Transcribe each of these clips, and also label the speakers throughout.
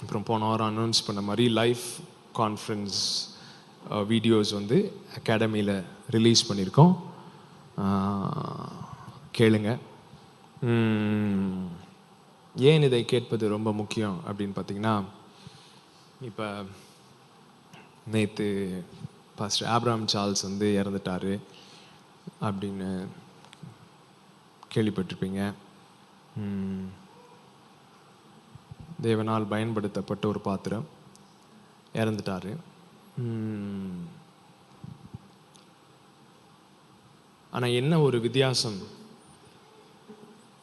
Speaker 1: அப்புறம் போன வாரம் அனௌன்ஸ் பண்ண மாதிரி லைவ் கான்ஃபரன்ஸ் வீடியோஸ் வந்து அகாடமியில் ரிலீஸ் பண்ணியிருக்கோம். கேளுங்க. ஏன் இதை கேட்பது ரொம்ப முக்கியம் அப்படின்னு பார்த்தீங்கன்னா, இப்போ நேற்று பாஸ்டர் ஆப்ரஹாம் சார்ல்ஸ் வந்து இறந்துட்டார் அப்படின்னு கேள்விப்பட்டிருப்பீங்க. தேவனால் பயன்படுத்தப்பட்ட ஒரு பாத்திரம் இறந்துட்டார். ஆனால் என்ன ஒரு வித்தியாசம்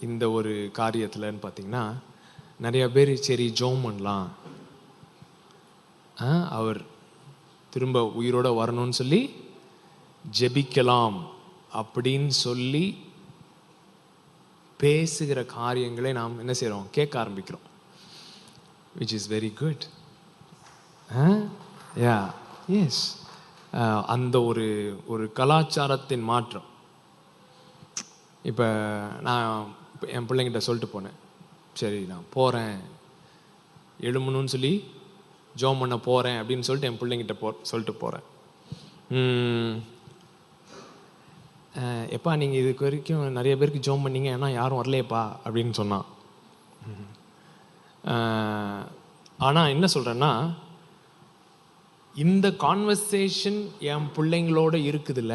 Speaker 1: இந்த ஒரு காரியத்தில்னு பார்த்தீங்கன்னா, நிறைய பேர் சரி ஜோம் பண்ணலாம், அவர் திரும்ப உயிரோட வரணும்னு சொல்லி ஜெபிக்கலாம் அப்படின்னு சொல்லி பேசுகிற காரியங்களை நாம் என்ன செய்கிறோம், கேட்க ஆரம்பிக்கிறோம். which is very good. Yes, அந்த ஒரு கலாச்சாரத்தின் மாற்றம். இப்போ நான் என் பிள்ளைங்கிட்ட சொல்லிட்டு போனேன், சரி நான் போகிறேன் எழுமணும்னு சொல்லி ஜோம் பண்ண போகிறேன் அப்படின்னு சொல்லிட்டு என் பிள்ளைங்கிட்ட சொல்லிட்டு போகிறேன். எப்பா நீங்கள் இதுக்கு வரைக்கும் நிறைய பேருக்கு ஜோம் பண்ணீங்க, ஏன்னா யாரும் வரலையப்பா அப்படின்னு சொன்னான். ஆனால் என்ன சொல்கிறேன்னா, இந்த கான்வர்சேஷன் என் பிள்ளைங்களோட இருக்குதுல்ல.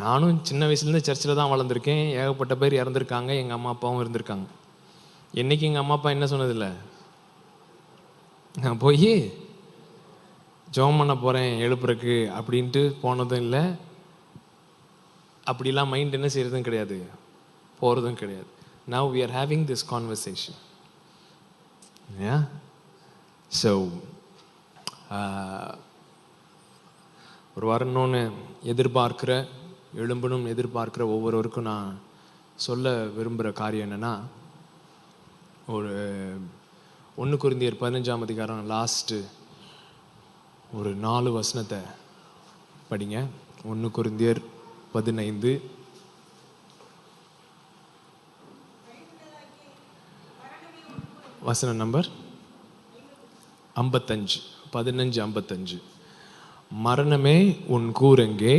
Speaker 1: நானும் சின்ன வயசுலேருந்து சர்ச்சில் தான் வளர்ந்துருக்கேன். ஏகப்பட்ட பேர் இறந்துருக்காங்க, எங்கள் அம்மா அப்பாவும் இருந்திருக்காங்க. என்றைக்கு எங்கள் அம்மா அப்பா என்ன சொன்னதில்லை, நான் போய் ஜோம் பண்ண போகிறேன் எழுப்புறக்கு அப்படின்ட்டு போனதும் இல்லை. அப்படிலாம் மைண்ட் என்ன செய்கிறதும் கிடையாது, போகிறதும் கிடையாது. Now we are having this conversation. Yeah. So ஒரு வரணும்னு எதிர்பார்க்கிற, எழும்பணும் எதிர்பார்க்கிற ஒவ்வொருவருக்கும் நான் சொல்ல விரும்புகிற காரியம் என்னென்னா, ஒரு 1 கொரிந்தியர் 15ஆம் அதிகாரம் லாஸ்ட்டு ஒரு 4 வசனத்தை படிங்க. 1 கொரிந்தியர் 15 வசனம் நம்பர் 55, 15:55. மரணமே உன் கூரெங்கே,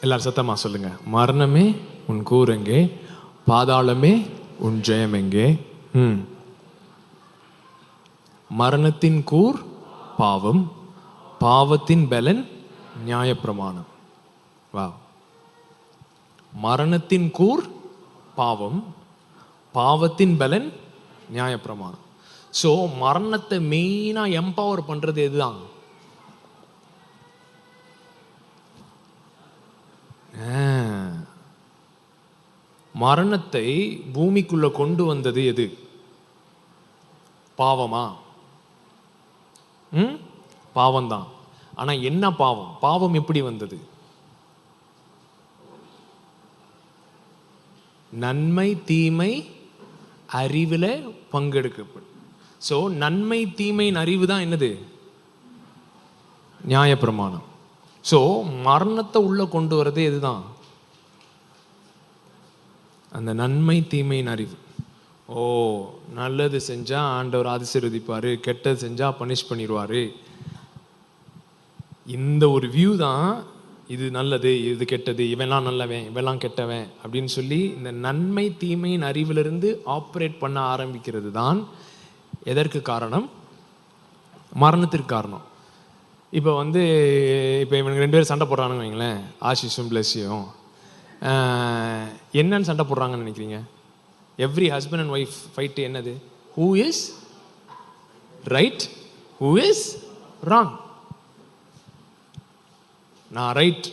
Speaker 1: எல்லாரும் சத்தமா சொல்லுங்க, மரணமே உன் கூரெங்கே, பாதாளமே உன் ஜெயமெங்கே. மரணத்தின் கூர் பாவம், பாவத்தின் பலன் நியாயப்பிரமாணம். வா, மரணத்தின் கூர் பாவம், பாவத்தின் பலன் நியாயப்பிரமாணம். ஸோ மரணத்தை மெயினாக எம்பவர் பண்ணுறது எதுதான்? மரணத்தை பூமிக்குள்ள கொண்டு வந்தது எது? பாவமா? பாவம்தான். ஆனா என்ன பாவம்? பாவம் எப்படி வந்தது? நன்மை தீமை அறிவில் பங்கெடுக்கப்படும். ஸோ நன்மை தீமையின் அறிவு தான் என்னது? நியாயப்பிரமாணம். ஸோ மரணத்தை உள்ள கொண்டு வரது எதுதான்? அந்த நன்மை தீமையின் அறிவு. ஓ, நல்லது செஞ்சா ஆண்டவர் ஆசீர்வதிப்பாரு, கெட்டது செஞ்சா பனிஷ் பண்ணிடுவாரு. இந்த ஒரு வியூ தான், இது நல்லது இது கெட்டது, இவெல்லாம் நல்லவன் இவெல்லாம் கெட்டவன் அப்படின்னு சொல்லி இந்த நன்மை தீமையின் அறிவிலிருந்து ஆப்ரேட் பண்ண ஆரம்பிக்கிறது தான் எதற்கு காரணம்? மரணத்திற்கு காரணம். இப்போ இவனுக்கு 2 பேரும் சண்டை போடுறானுங்க வைங்களேன், ஆஷிஷும் பிளஸியும். என்னன்னு சண்டை போடுறாங்கன்னு நினைக்கிறீங்க? Every husband and wife fight என்னது? Who is right, who is wrong. நான் ரைட்,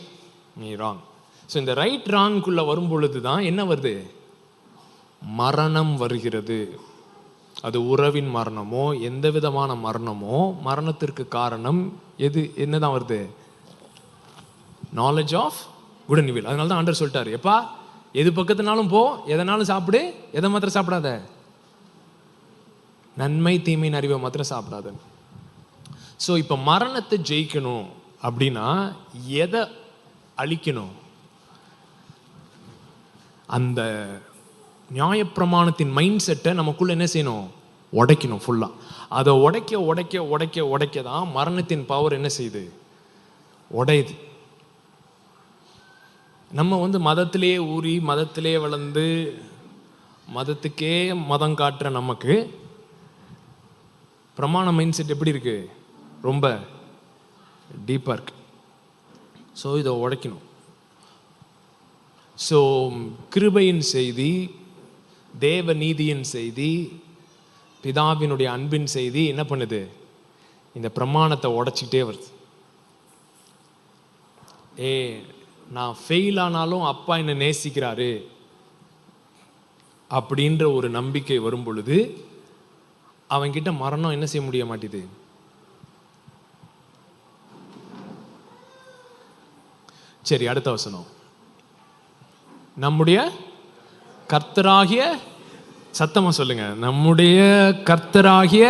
Speaker 1: நீ ராங். ஸோ இந்த ரைட் ராங்குள்ள வரும் பொழுது தான் என்ன வருது? மரணம் வருகிறது. அது உறவின் மரணமோ எந்த விதமான மரணமோ, மரணத்திற்கு காரணம் எது? என்னதான் வருது? Knowledge of good and evil. அதனால தான் ஆண்டவர் சொல்லிட்டாரு, எப்பா எது பக்கத்துனாலும் போ, எதனாலும் சாப்பிடு, எதை மாத்திரம் சாப்பிடாத, நன்மை தீமையின் அறிவை மாத்திரம் சாப்பிடாத. ஸோ இப்போ மரணத்தை ஜெயிக்கணும் அப்படின்னா எதை அழிக்கணும்? அந்த நியாயப்பிரமாணத்தின் மைண்ட் செட்டை நமக்குள்ள என்ன செய்யணும்? உடைக்கணும் ஃபுல்லாக. அதை உடைக்க உடைக்க உடைக்க உடைக்க தான் மரணத்தின் பவர் என்ன செய்யுது? உடையுது. நம்ம மதத்திலேயே ஊறி மதத்திலே வளர்ந்து மதத்துக்கே மதம் காட்டுற நமக்கு பிரமாண மைண்ட் செட் எப்படி இருக்கு? ரொம்ப டீப்பாக இருக்கு. ஸோ இதை உடைக்கணும். ஸோ கிருபையின் செய்தி, தேவ நீதியின் செய்தி, பிதாவினுடைய அன்பின் செய்தி என்ன பண்ணுது? இந்த பிரமாணத்தை உடைச்சிக்கிட்டே வருது. நான் ஃபெயில் ஆனாலும் அப்பா என்னை நேசிக்கிறாரு அப்படின்ற ஒரு நம்பிக்கை வரும் பொழுது அவன்கிட்ட மரணம் என்ன செய்ய முடிய மாட்டேது. சரி, அடுத்த வசனம். நம்முடைய கர்த்தராகிய, சத்தமா சொல்லுங்க, நம்முடைய கர்த்தராகிய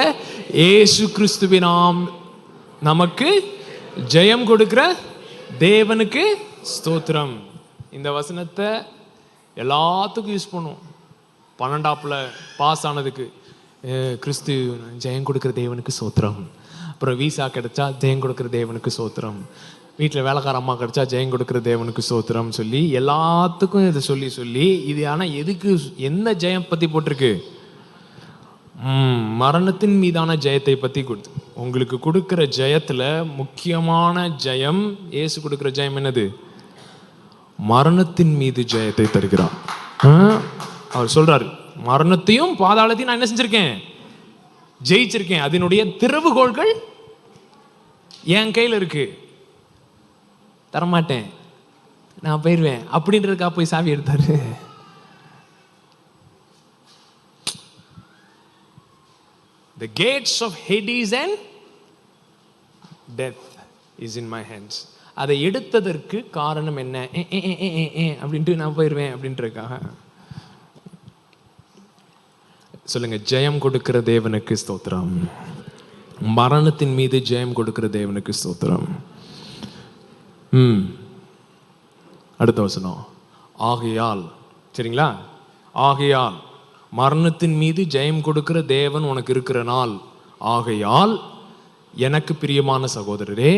Speaker 1: இயேசு கிறிஸ்துவினாம் நமக்கு ஜெயம் கொடுக்கிற தேவனுக்கு ஸ்தோத்திரம். இந்த வசனத்தை எல்லாத்துக்கும் யூஸ் பண்ணுவோம். 12ஆப்ல பாஸ் ஆனதுக்கு கிறிஸ்து ஜெயம் கொடுக்கிற தேவனுக்கு ஸ்தோத்திரம். அப்புறம் வீசா கிடைச்சா ஜெயம் கொடுக்கிற தேவனுக்கு ஸ்தோத்திரம். வீட்டில் வேலைக்கார அம்மா கிடைச்சா ஜெயம் கொடுக்கிற தேவனுக்கு ஸ்தோத்திரம் சொல்லி எல்லாத்துக்கும் இதை சொல்லி சொல்லி இது. ஆனால் எதுக்கு, என்ன ஜெயம் பற்றி போட்டிருக்கு? மரணத்தின் மீதான ஜெயத்தை பற்றி கொடுத்து. உங்களுக்கு கொடுக்குற ஜெயத்தில் முக்கியமான ஜெயம், இயேசு கொடுக்குற ஜெயம் என்னது? மரணத்தின் மீது ஜெயத்தை தருகிறான். அவர் சொல்றாரு, மரணத்தையும் பாதாளத்தையும் நான் என்ன செஞ்சிருக்கேன்? ஜெயிச்சிருக்கேன். அதனுடைய திறவுகோள்கள் என் கையில் இருக்கு. தரமாட்டேன், நான் போயிடுவேன் அப்படின்றதுக்கா போய் சாவி எடுத்தாரு. The gates of Hades and death is in my hands. அதை எடுத்ததற்கு காரணம் என்ன? அப்படின்ட்டு நான் போயிடுவேன் அப்படின்றதுக்காக. சொல்லுங்க, ஜெயம் கொடுக்கிற தேவனுக்கு ஸ்தோத்திரம். மரணத்தின் மீது ஜெயம் கொடுக்கிற தேவனுக்கு ஸ்தோத்திரம். அடுத்த வசனம். ஆகையால், சரிங்களா? ஆகையால் மரணத்தின் மீது ஜெயம் கொடுக்கிற தேவன் உனக்கு இருக்கிற நாள். ஆகையால் எனக்கு பிரியமான சகோதரரே,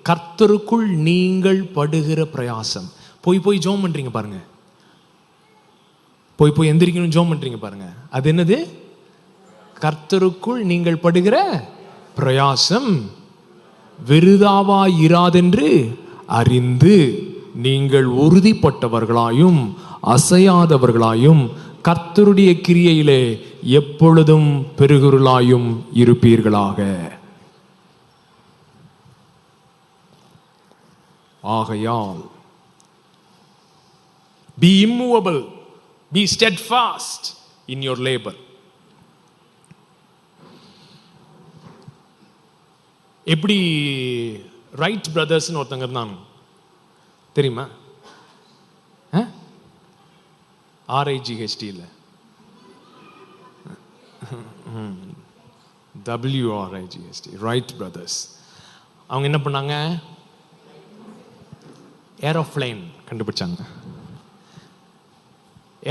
Speaker 1: கர்த்தருக்குள் நீங்கள் படுகிற பிரயாசம். போய் போய் ஜெபம் பண்றீங்க பாருங்க, போய் போய் எந்திரிக்கணும் ஜெபம் பண்றீங்க பாருங்க. அது என்னது? கர்த்தருக்குள் நீங்கள் படுகிற பிரயாசம் விருதாவாய் இராதென்று அறிந்து நீங்கள் உறுதிப்பட்டவர்களாயும் அசையாதவர்களாயும் கர்த்தருடைய கிரியையிலே எப்பொழுதும் பெருகுருளாயும் இருப்பீர்களாக. ஆகையால் be immovable, be steadfast in your labor. எப்படி ரைட் பிரதர்ஸ்னு ஒருத்தங்க இருந்தாங்க தெரியுமா? RIGHT இல்லை, WRIGHT, ரைட் பிரதர்ஸ். அவங்க என்ன பண்ணாங்க? ஏரோப்ளைன் கண்டுபிடிச்சாங்க.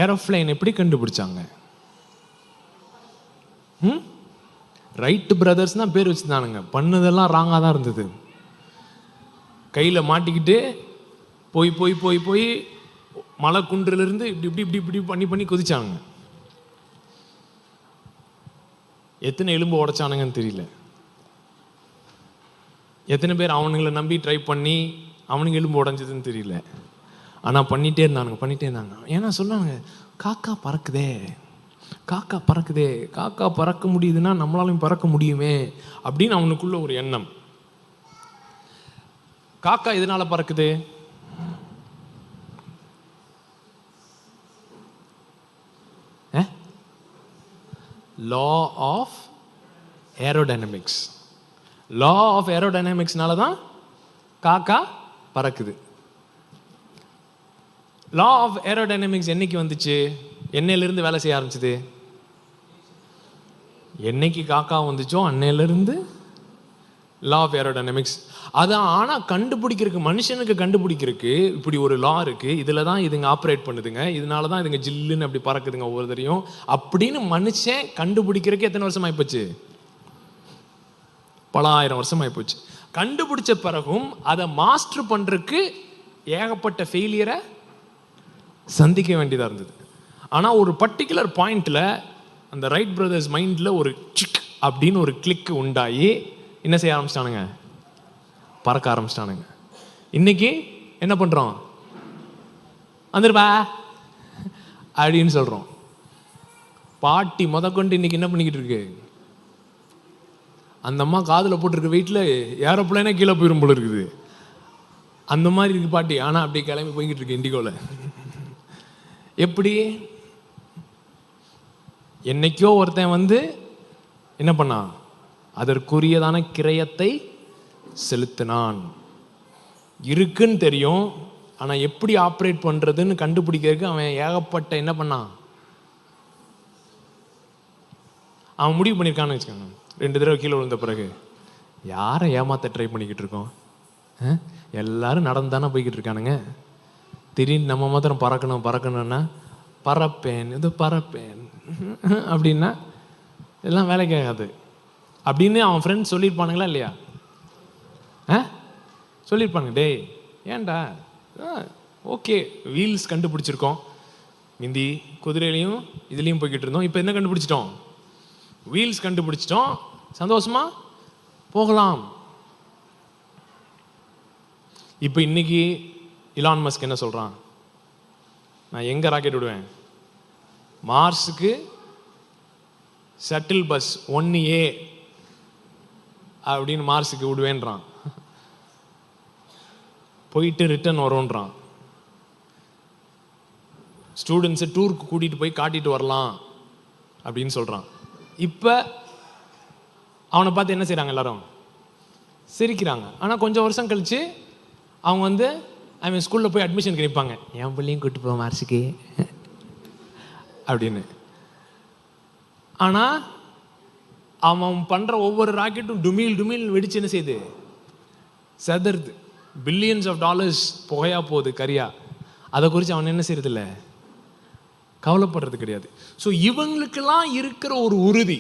Speaker 1: ஏரோப்ளைன் எப்படி கண்டுபிடிச்சாங்க? ரைட் பிரதர்ஸ்னா பேர் வச்சுருந்தானுங்க. பண்ணதெல்லாம் ராங்காக தான் இருந்தது. கையில் மாட்டிக்கிட்டு போய் போய் போய் போய் மலை குன்றிலிருந்து இப்படி இப்படி இப்படி இப்படி பண்ணி பண்ணி குதிச்சானுங்க. எத்தனை எலும்பு உடைச்சானுங்கன்னு தெரியல. எத்தனை பேர் அவனுங்களை நம்பி ட்ரை பண்ணி அவனுங்க எலும்பு உடைஞ்சதுன்னு தெரியல. ஆனால் பண்ணிகிட்டே இருந்தாங்க. ஏன்னா சொன்னாங்க, காக்கா பறக்குதே, காக்கா பறக்குதே, காக்கா பறக்க முடியுதுன்னா நம்மளாலையும் பறக்க முடியுமே அப்படின்னு அவனுக்குள்ள ஒரு எண்ணம். காக்கா எதனால பறக்குது? Law of aerodynamics. Law of ஏரோடைனமிக்ஸ்னால தான் காக்கா பறக்குது. லா ஆஃப் ஏரோடைனமிக்ஸ் என்னைக்கு வந்துச்சு? என்னையிலிருந்து வேலை செய்ய ஆரம்பிச்சது? என்னைக்கு காக்கா வந்துச்சோ அன்னையிலிருந்து லா ஆஃப் ஏரோடைனமிக்ஸ். அதான். ஆனால் கண்டுபிடிக்கிறதுக்கு, மனுஷனுக்கு கண்டுபிடிக்கிறதுக்கு இப்படி ஒரு லா இருக்குது, இதில் தான் இதுங்க ஆப்ரேட் பண்ணுதுங்க, இதனால தான் இதுங்க ஜில்லுன்னு அப்படி பறக்குதுங்க ஒவ்வொருத்தரையும் அப்படின்னு மனுஷன் கண்டுபிடிக்கிறதுக்கு எத்தனை வருஷம் ஆகிப்போச்சு? பல ஆயிரம் வருஷம் ஆகிப்போச்சு. கண்டுபிடிச்ச பிறகும் அதை மாஸ்டர் பண்ணுறதுக்கு ஏகப்பட்ட ஃபெயிலியரை சந்திக்க வேண்டியதாக இருந்தது. ஆனால் ஒரு பர்டிகுலர் பாயிண்டில் அந்த ரைட் பிரதர்ஸ் மைண்டில் ஒரு சிக் அப்படின்னு ஒரு கிளிக் உண்டாகி என்ன செய்ய ஆரம்பிச்சிட்டானுங்க? பறக்க ஆரம்பிச்சிட்டானுங்க. இன்னைக்கு என்ன பண்ணுறோம்? வந்துருப்பா அப்படின்னு சொல்கிறோம். பாட்டி முதற்கொண்டு இன்னைக்கு என்ன பண்ணிக்கிட்டு இருக்கு? அந்த அம்மா காதில் போட்டிருக்க வீட்டில் ஏரோப்ளேனே கீழே போயிடும் போல இருக்குது, அந்த மாதிரி இருக்கு பாட்டி. ஆனால் அப்படி கிளம்பி போய்கிட்டு இருக்கு இண்டிகோவில். எப்படி? என்னைக்கோ ஒருத்தன் வந்து என்ன பண்ணான்? அதற்குரியதான கிரயத்தை செலுத்தினான். இருக்குன்னு தெரியும், ஆனால் எப்படி ஆப்ரேட் பண்ணுறதுன்னு கண்டுபிடிக்கிறதுக்கு அவன் ஏகப்பட்ட என்ன பண்ணான்? அவன் முடிவு பண்ணியிருக்கான்னு வச்சுக்கோங்க. 2 தடவை கீழே விழுந்த பிறகு யாரை ஏமாத்த ட்ரை பண்ணிக்கிட்டு இருக்கோம்? எல்லாரும் நடந்து தானே போய்கிட்டு இருக்கானுங்க. திடீர்னு நம்ம மாத்திரம் பறக்கணும்னா பறப்பேன், இது பறப்பேன் அப்படின்னா இதெல்லாம் வேலைக்கு ஆகாது அப்படின்னு அவன் ஃப்ரெண்ட்ஸ் சொல்லியிருப்பானுங்களா இல்லையா? சொல்லியிருப்பானுங்க. டேய் ஏன்டா, ஓகே வீல்ஸ் கண்டுபிடிச்சிருக்கோம், மிந்தி குதிரையிலையும் இதுலேயும் போய்கிட்டு இருந்தோம், இப்போ என்ன கண்டுபிடிச்சிட்டோம்? வீல்ஸ் கண்டுபிடிச்சிட்டோம், சந்தோஷமா போகலாம். இப்போ இன்னைக்கு இலான் மஸ்க் என்ன சொல்கிறான்? நான் எங்கே ராக்கெட் விடுவேன்? மார்ஸுக்கு ஷட்டில் பஸ் 1A அப்படின்னு மார்ஸுக்கு விடுவேன்றான். போயிட்டு ரிட்டர்ன் வரோன்றான். ஸ்டூடெண்ட்ஸை டூருக்கு கூட்டிகிட்டு போய் காட்டிட்டு வரலாம் அப்படின்னு சொல்கிறான். இப்போ அவனை பார்த்து என்ன செய்கிறாங்க? எல்லாரும் சிரிக்கிறாங்க. ஆனால் கொஞ்சம் வருஷம் கழித்து அவங்க வந்து அவன் ஸ்கூலில் போய் அட்மிஷனுக்கு நிற்பாங்க. என் பிள்ளையும் கூப்பிட்டு போவோம் மார்ஸுக்கு அப்படின்னு. ஆனால் அவன் பண்ணுற ஒவ்வொரு ராக்கெட்டும் டுமீல் டுமீல் வெடிச்சு என்ன செய்யுது? செதறுது. பில்லியன்ஸ் ஆஃப் டாலர்ஸ் புகையா போகுது, கரியா. அதை குறித்து அவன் என்ன செய்யறதில்ல, கவலைப்படுறது கிடையாது. ஸோ இவங்களுக்கெல்லாம் இருக்கிற ஒரு உறுதி,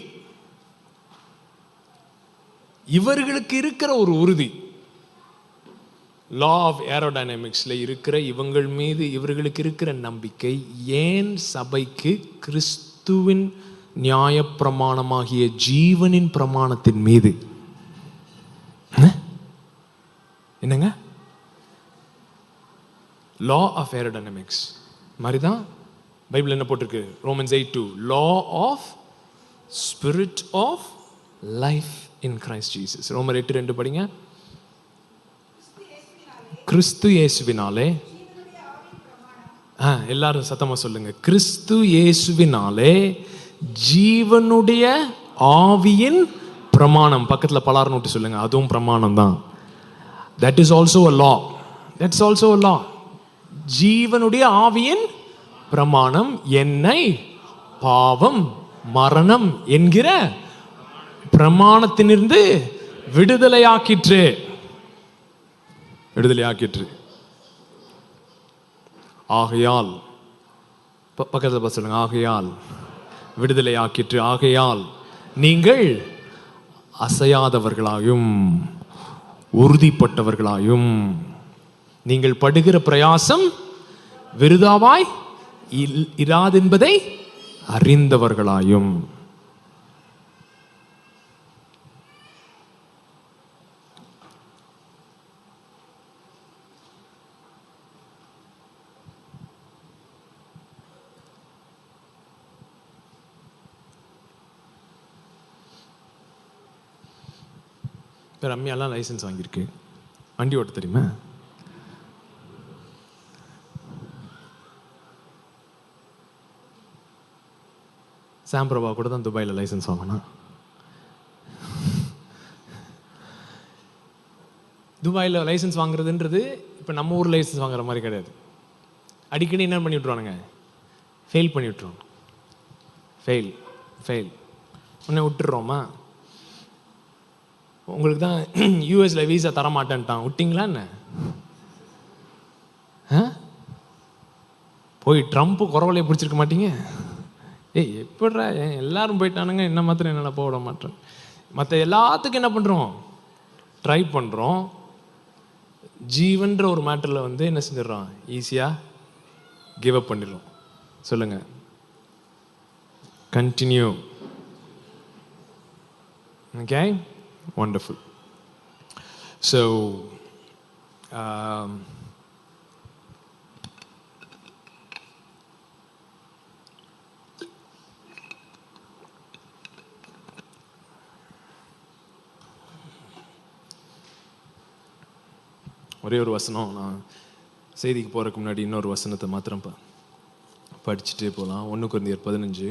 Speaker 1: இவர்களுக்கு இருக்கிற ஒரு உறுதி, லா ஆஃப் ஏரோடைனமிக்ஸில் இருக்கிற இவங்கள் மீது இவர்களுக்கு இருக்கிற நம்பிக்கை, ஏன் சபைக்கு கிறிஸ்துவின் நியாயப்பிரமாணமாகிய ஜீவனின் பிரமாணத்தின் மீது என்னங்க? லா ஆஃப் ஏரோடைனமிக்ஸ் மாதிரி தான் பைபிள் என்ன போட்டிருக்கு? Romans 8:2 law of spirit of life in Christ Jesus. ரோமர் 8:2 படிங்க. கிறிஸ்து இயேசுவினாலே, எல்லாரும் சத்தமா சொல்லுங்க, கிறிஸ்து இயேசுவினாலே ஜீவனுடைய ஆவியின் பிரமாணம். பக்கத்துல பலார் நோட்டு சொல்லுங்க, அதுவும் பிரமாணம் தான். That is also a law. That's also a law. ஜீவனுடைய ஆவியின் பிரமாணம் என்னை பாவம் மரணம் என்கிற பிரமாணத்திலிருந்து விடுதலையாக்கிற்று. ஆகையால், பக்கத்தில் சொல்லுங்க, ஆகையால் விடுதலையாக்கிற்று. ஆகையால் நீங்கள் அசையாதவர்களாயும் உறுதிப்பட்டவர்களாயும் நீங்கள் படுகிற பிரயாசம் விருதாவாய் இராதென்பதை அறிந்தவர்களாயும். ரம்யாலாம் லைசன்ஸ் வாங்கியிருக்கு, வண்டி ஓட்ட தெரியுமா? சாம் பிரபா கூட தான் துபாயில் லைசன்ஸ் வாங்கினா. துபாயில் லைசன்ஸ் வாங்குறதுன்றது இப்போ நம்ம ஊர் லைசன்ஸ் வாங்குற மாதிரி கிடையாது. அடிக்கடி என்ன பண்ணி விட்ருவானுங்க? ஃபெயில் பண்ணி விட்ருவோம். ஃபெயில் உடனே விட்டுடுறோமா? உங்களுக்கு தான் யூஎஸில் வீசா தரமாட்டேன்ட்டான், விட்டிங்களா என்ன? போய் ட்ரம்ப்பு குறவலையை பிடிச்சிருக்க மாட்டீங்க? எப்படா எல்லாரும் போயிட்டானுங்க, என்ன மாத்திரம் என்னால் போக விட மாட்டேன். மற்ற எல்லாத்துக்கும் என்ன பண்ணுறோம்? ட்ரை பண்ணுறோம். ஜீவன்ற ஒரு மேட்டரில் வந்து என்ன செஞ்சிடறோம்? ஈஸியாக கிவ் அப் பண்ணிடுறோம். சொல்லுங்க, கண்டினியூ. Okay, wonderful. So ஒரே ஒரு வசனம், நான் செய்திக்கு போகிறதுக்கு முன்னாடி இன்னொரு வசனத்தை மாத்திரம் படிச்சுட்டே போகலாம். 1 கொரிந்தியர் 15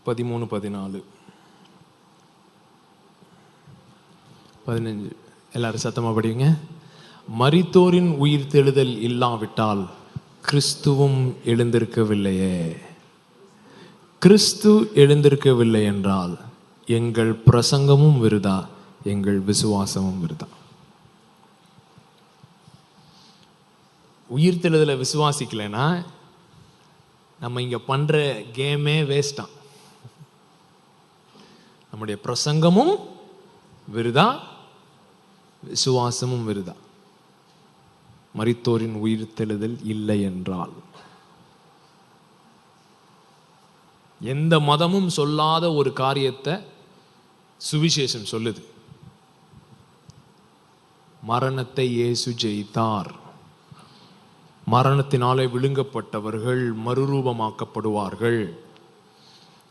Speaker 1: 13, 14, 15 எல்லாரும் சத்தமாக படிங்க. மரித்தோரின் உயிர் தெழுதல் இல்லாவிட்டால் கிறிஸ்துவும் எழுந்திருக்கவில்லையே. கிறிஸ்து எழுந்திருக்கவில்லை என்றால் எங்கள் பிரசங்கமும் விருதா, எங்கள் விசுவாசமும் விருதா. உயிர் தெழுதலை விசுவாசிக்கலைன்னா நம்ம இங்கே பண்ணுற கேமே வேஸ்டான். நம்முடைய பிரசங்கமும் விருதா, விசுவாசமும் விருதா. மரித்தோரின் உயிர் தெழுதல் இல்லை என்றால், எந்த மதமும் சொல்லாத ஒரு காரியத்தை சுவிசேஷம் சொல்லுது. மரணத்தை இயேசு ஜெயித்தார். மரணத்தினாலே விழுங்கப்பட்டவர்கள் மறுரூபமாக்கப்படுவார்கள்.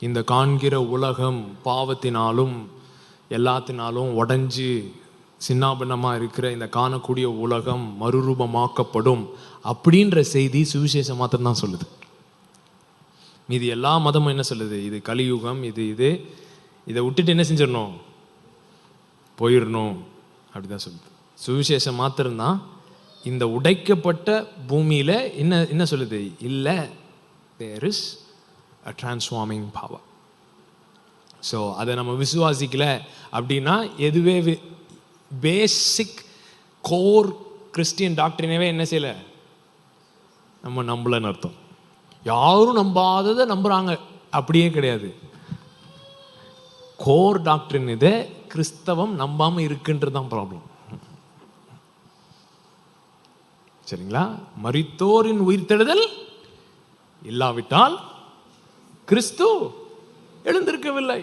Speaker 1: இந்த காண்கிற உலகம் பாவத்தினாலும் எல்லாத்தினாலும் உடைஞ்சு சின்னாபின்னமாக இருக்கிற இந்த காணக்கூடிய உலகம் மறுரூபமாக்கப்படும் அப்படின்ற செய்தி சுவிசேஷம் மாத்திரம்தான் சொல்லுது. மீதி எல்லா மதமும் என்ன சொல்லுது? இது கலியுகம், இதை விட்டுட்டு என்ன செஞ்சிடணும்? போயிடணும் அப்படிதான் சொல்லுது. சுவிசேஷம் மாத்திரம்தான் இந்த உடைக்கப்பட்ட பூமியில் என்ன சொல்லுது? இல்லை, there is a transforming power. So அதை நம்ம விசுவாசிக்கல அப்படின்னா எதுவே பேசிக் கோர் கிறிஸ்டியன் டாக்டரினவே என்ன செய்யல, நம்ம நம்பலன்னு அர்த்தம். யாரும் நம்பாததை நம்புறாங்க அப்படியே கிடையாது. கோர் டாக்டரின் இதை கிறிஸ்தவம் நம்பாம இருக்குன்றதுதான் ப்ராப்ளம். சரிங்களா? மரித்தோரின் உயிர்த்தெழுதல் இல்லாவிட்டால் கிறிஸ்து எழுந்திருக்கவில்லை.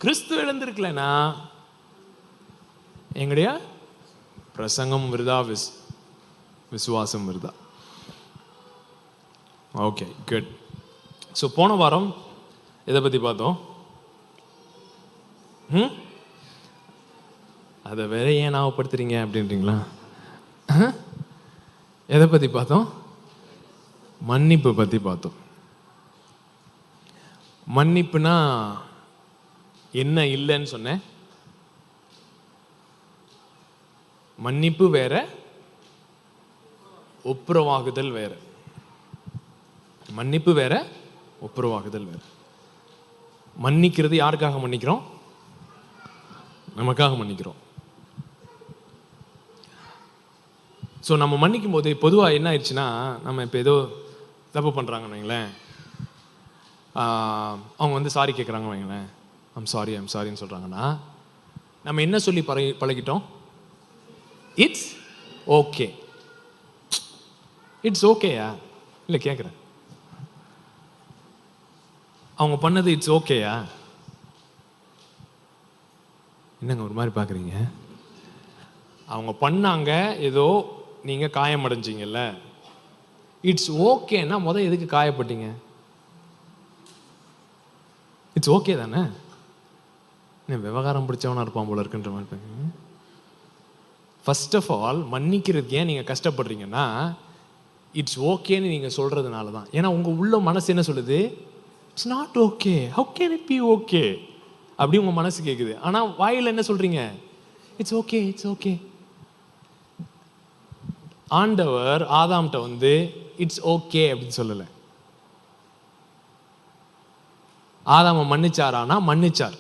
Speaker 1: கிறிஸ்து எழுந்திருக்கலைன்னா எங்களுடைய பிரசங்கம் விருதா, விசுவாசம் விருதா. Okay, good. ஸோ போன வாரம் எதை பற்றி பார்த்தோம்? அதை வேற ஏன் ஞாபகப்படுத்துறீங்க அப்படின்றீங்களா? எதை பற்றி பார்த்தோம்? மன்னிப்பு பற்றி பார்த்தோம். மன்னிப்புனா என்ன இல்லைன்னு சொன்னேன். மன்னிப்பு வேற, ஒப்புரவாகுதல் வேற. மன்னிப்பு வேற, ஒப்புரவாகுதல் வேற. மன்னிக்கிறது யாருக்காக மன்னிக்கிறோம்? நமக்காக மன்னிக்கிறோம். ஸோ நம்ம மன்னிக்கும் போது பொதுவாக என்ன ஆயிடுச்சுன்னா, நம்ம இப்போ ஏதோ தப்பு பண்ணுறாங்கன்னு வைங்களேன், அவங்க வந்து சாரி கேட்குறாங்க வைங்களேன், ஐம் சாரின்னு சொல்கிறாங்கன்னா நம்ம என்ன சொல்லி பழகிட்டோம்? It's okay. இட்ஸ் ஓகேயா? இல்லை, கேட்குறேன், அவங்க பண்ணது இட்ஸ் ஓகேயா? என்னங்க ஒரு மாதிரி பார்க்குறீங்க? அவங்க பண்ணாங்க, ஏதோ நீங்கள் காயமடைஞ்சிங்கல்ல, இட்ஸ் ஓகேன்னா எதுக்கு காயப்பட்டீங்க? இட்ஸ் ஓகே தானே? விவகாரம் பிடிச்சவனா இருப்பான் போல இருக்குன்ற மாதிரி பார்க்குறீங்க. ஃபர்ஸ்ட் ஆஃப் ஆல், மன்னிக்கிறதுக்கு ஏன் நீங்கள் கஷ்டப்படுறீங்கன்னா இட்ஸ் ஓகேன்னு நீங்கள் சொல்கிறதுனால தான். ஏன்னா உங்கள் உள்ள மனசு என்ன சொல்லுது? It's not okay, how can it be okay அப்படி உங்கள் மனசு கேட்குது. ஆனால் வாயில் என்ன சொல்கிறீங்க? It's okay, it's okay. ஆண்டவர் ஆதாம்கிட்ட வந்து இட்ஸ் ஓகே அப்படின்னு சொல்லலை. ஆதாம மன்னிச்சாரானா மன்னிச்சார்.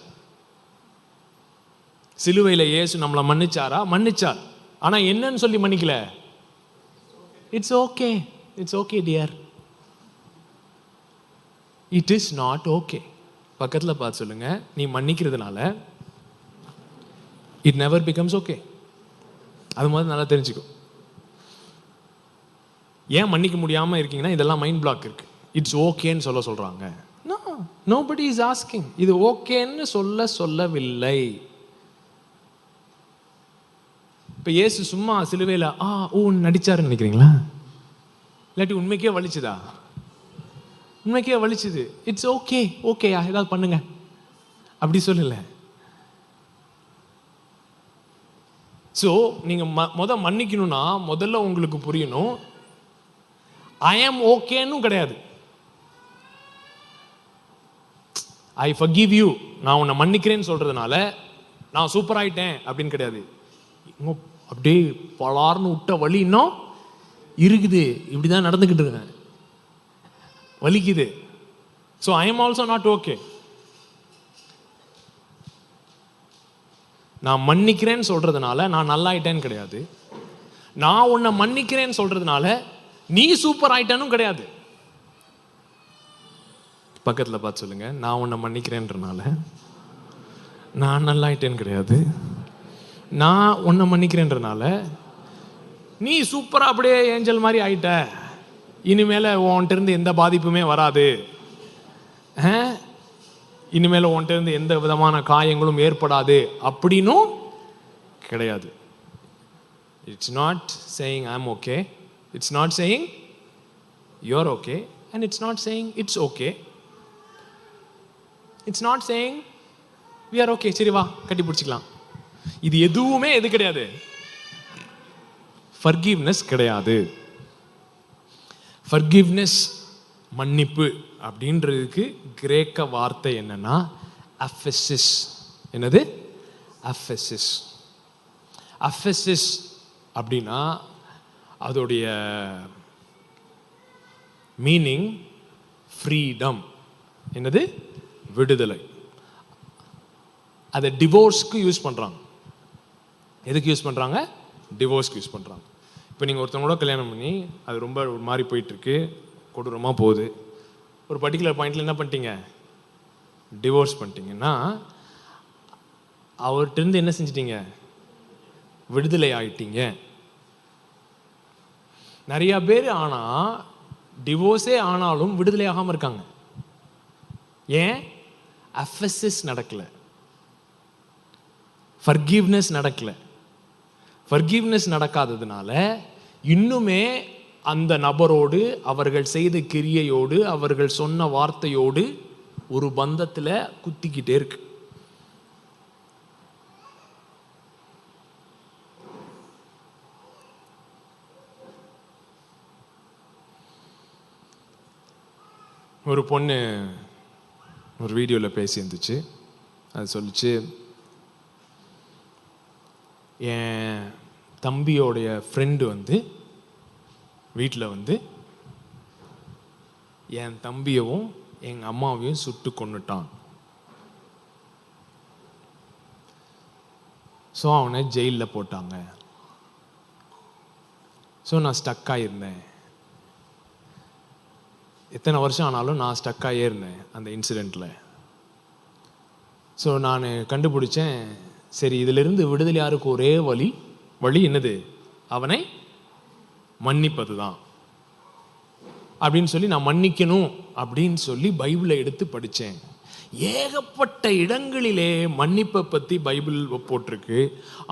Speaker 1: சிலுவையில் இயேசு நம்மளை மன்னிச்சாரா மன்னிச்சார். ஆனா என்னன்னு சொல்லி மன்னிக்கல. It's okay, it's okay dear, it is not okay. பக்கத்துல பார்த்து சொல்லுங்க, நீ மன்னிக்கிறதுனால இட் நெவர் பிகம்ஸ் ஓகே. அது மாதிரி நல்லா தெரிஞ்சுக்கோ. ஏன் மன்னிக்க முடியாம இருக்கீங்கன்னா இதெல்லாம் மைண்ட் பிளாக் இருக்கு. இட்ஸ் ஓகேன்னு சொல்றாங்க. No, nobody is asking. இது ஓகேன்னு சொல்லவில்லை. இப்ப இயேசு சும்மா சிலுவையில நடிச்சாருன்னு நினைக்கிறீங்களா? இல்லாட்டி உண்மைக்கே வலிச்சுதா? உண்மைக்கே வலிச்சுது. இட்ஸ் ஓகே, ஓகேயா ஏதாவது பண்ணுங்க அப்படி சொல்லல. ஸோ நீங்க மன்னிக்கணும்னா முதல்ல உங்களுக்கு புரியணும், ஐ ஆம் ஓகேன்னு கிடையாது. ஐ ஃபர்கிவ் யூ, நான் உன்னை மன்னிக்கிறேன்னு சொல்றதுனால நான் சூப்பர் ஆயிட்டேன் அப்படின்னு கிடையாது. அப்படியே பலார்னு விட்ட வலி இன்னும் இருக்குது. இப்படிதான் நடந்துக்கிட்டு இருக்கேன், வலிக்குது. So I am also not okay. நான் மன்னிக்கிறேன்னு சொல்றதுனால நான் நல்லாயிட்டேன்னு கிடையாது. நான் உன்னை மன்னிக்கிறேன்னு சொல்றதுனால நீ சூப்பர் ஆயிட்டேன்னு கிடையாது. பக்கத்தில் பார்த்து சொல்லுங்க, நான் உன்னை மன்னிக்கிறேன்றனால நான் நல்லாயிட்டேன்னு கிடையாது. நான் உன்னை மன்னிக்கிறேன்றனால நீ சூப்பராக அப்படியே ஏஞ்சல் மாதிரி ஆயிட்ட, இனிமேல் உன்கிட்ட இருந்து எந்த பாதிப்புமே வராது, இனிமேல் உன்கிட்ட இருந்து எந்த விதமான காயங்களும் ஏற்படாது அப்படின்னும் கிடையாது. It's not saying I am okay, it's not saying you are okay, and it's not saying it's okay, it's not saying we are okay, சரி வா கட்டி பிடிச்சிக்கலாம். இது எதுவுமே எது கிடையாது, ஃபர்கிவ்னஸ் கிடையாது. ஃபர்கிவ்னஸ் மன்னிப்பு அப்படின்றதுக்கு கிரேக்க வார்த்தை என்னன்னா அஃபெசிஸ். என்னது? அஃபெசிஸ். அஃபெசிஸ் அப்படின்னா அதோடைய மீனிங் ஃப்ரீடம். என்னது? விடுதலை. அதை டிவோர்ஸ்க்கு யூஸ் பண்றாங்க. எதுக்கு யூஸ் பண்றாங்க? டிவோர்ஸ்க்கு யூஸ் பண்றாங்க. இப்போ நீங்கள் ஒருத்தவங்களோட கல்யாணம் பண்ணி அது ரொம்ப ஒரு மாதிரி போயிட்டுருக்கு, கொடூரமாக போகுது, ஒரு பர்டிகுலர் பாயிண்டில் என்ன பண்ணிட்டீங்க? டிவோர்ஸ் பண்ணிட்டீங்கன்னா அவர்கிட்ட என்ன செஞ்சிட்டீங்க? விடுதலை ஆயிட்டீங்க. நிறைய பேர் ஆனால் டிவோர்ஸே ஆனாலும் விடுதலை ஆகாமல் இருக்காங்க. ஏன்? அஃபெசிஸ் நடக்கல, ஃபர்கிவ்னஸ் நடக்கல. ஃபர்கிவ்னஸ் நடக்காததுனால இன்னுமே அந்த நபரோடு, அவர்கள் செய்த கிரியையோடு, அவர்கள் சொன்ன வார்த்தையோடு ஒரு பந்தத்தில் குத்திக்கிட்டே இருக்கு. ஒரு பொண்ணு ஒரு வீடியோவில் பேசி இருந்துச்சு. அது சொல்லிச்சு, என் தம்பியோடைய ஃப்ரெண்டு வந்து வீட்டில் வந்து என் தம்பியவும் எங்கள் அம்மாவையும் சுட்டு கொன்னுட்டான். ஸோ அவனை ஜெயிலில் போட்டாங்க. ஸோ நான் ஸ்டக்காக இருந்தேன். எத்தனை வருஷம் ஆனாலும் நான் ஸ்டக்காகவே இருந்தேன் அந்த இன்சிடெண்ட்டில். ஸோ நான் கண்டுபிடிச்சேன், சரி இதிலிருந்து விடுதலை யாருக்கு ஒரே வழி என்னது? அவனை மன்னிப்பது தான் அப்படின்னு சொல்லி நான் மன்னிக்கணும் அப்படின்னு சொல்லி பைபிளை எடுத்து படித்தேன். ஏகப்பட்ட இடங்களிலே மன்னிப்பை பற்றி பைபிள் போட்டிருக்கு.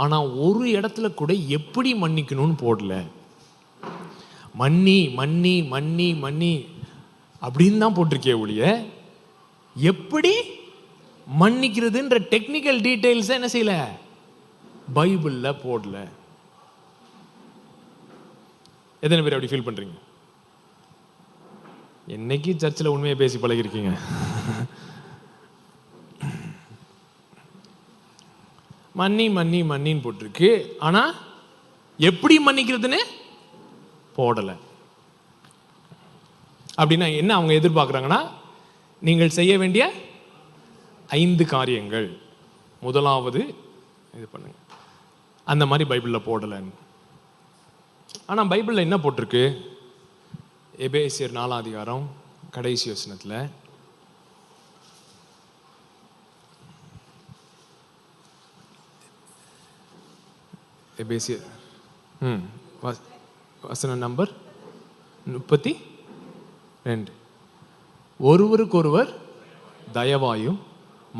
Speaker 1: ஆனால் ஒரு இடத்துல கூட எப்படி மன்னிக்கணும்னு போடல. மன்னி மன்னி மன்னி மன்னி அப்படின்னு தான் போட்டிருக்கே ஒழிய எப்படி மன்னிக்கிறதுன்ற டெக்னிக்கல் டீடைல்ஸ் என்ன செய்யல, பைபிளில் போடல. எத்தனை பேர் அப்படி ஃபீல் பண்றீங்க? என்னைக்கு சர்ச்சில் உண்மையை பேசி பழகிருக்கீங்க? மன்னி மன்னி மன்னின்னு போட்டிருக்கு, ஆனா எப்படி மன்னிக்கிறதுன்னு போடலை. அப்படின்னா என்ன அவங்க எதிர்பார்க்குறாங்கன்னா, நீங்கள் செய்ய வேண்டிய 5 காரியங்கள், முதலாவது இது பண்ணுங்க, அந்த மாதிரி பைபிளில் போடலைன்னு. ஆனால் பைபிளில் என்ன போட்டிருக்கு? எபேசியர் 4 அதிகாரம் கடைசி வசனத்தில், எபேசியர் வசனம் நம்பர் 32, ஒருவருக்கொருவர் தயவாயும்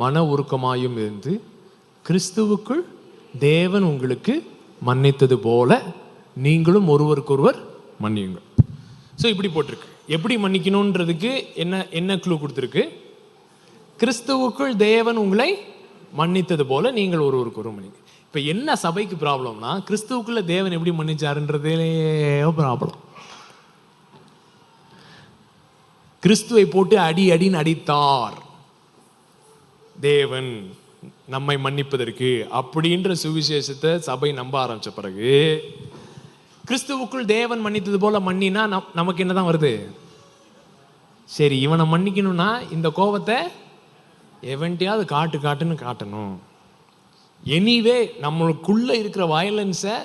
Speaker 1: மன உருக்கமாயும் இருந்து கிறிஸ்துவுக்குள் தேவன் உங்களுக்கு மன்னித்தது போல நீங்களும் ஒருவருக்கொருவர் மன்னியுங்கள். ஸோ இப்படி போட்டிருக்கு. எப்படி மன்னிக்கணுன்றதுக்கு என்ன க்ளூ கொடுத்துருக்கு? கிறிஸ்துவுக்குள் தேவன் உங்களை மன்னித்தது போல நீங்கள் ஒருவருக்கொருவர் மன்னிங்க. இப்போ என்ன சபைக்கு ப்ராப்ளம்னா, கிறிஸ்துவுக்குள்ள தேவன் எப்படி மன்னிச்சாருன்றதே ப்ராப்ளம். கிறிஸ்துவை போட்டு அடின்னு அடித்தார் தேவன் நம்மை மன்னிப்பதற்கு அப்படின்ற சுவிசேஷத்தை சபை நம்ப ஆரம்பிச்ச பிறகு, கிறிஸ்துவுக்குள் தேவன் மன்னித்தது போல மன்னினா நமக்கு என்னதான் வருது? சரி, இவனை மன்னிக்கணும்னா இந்த கோபத்தை எவன்ட்டையாவது காட்டுன்னு காட்டணும். எனிவே நம்மளுக்குள்ள இருக்கிற வயலன்ஸை,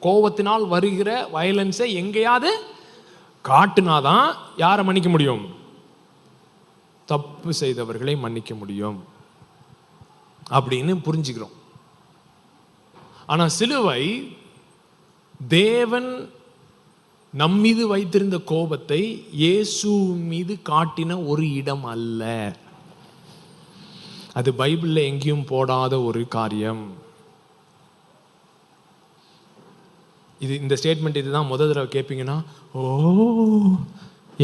Speaker 1: கோபத்தினால் வருகிற வயலன்ஸை எங்கேயாவது காட்டுனாதான் யாரை மன்னிக்க முடியும்? தப்பு செய்தவர்களை மன்னிக்க முடியும் அப்படின்னு புரிஞ்சுக்கிறோம். ஆனா சிலுவை தேவன் நம் மீது வைத்திருந்த கோபத்தை இயேசு மீது காட்டின ஒரு இடம் அல்ல. அது பைபிள்ல எங்கேயும் போடாத ஒரு காரியம். இந்த ஸ்டேட்மெண்ட் இதுதான் முதல் தடவை கேட்பீங்கன்னா, ஓ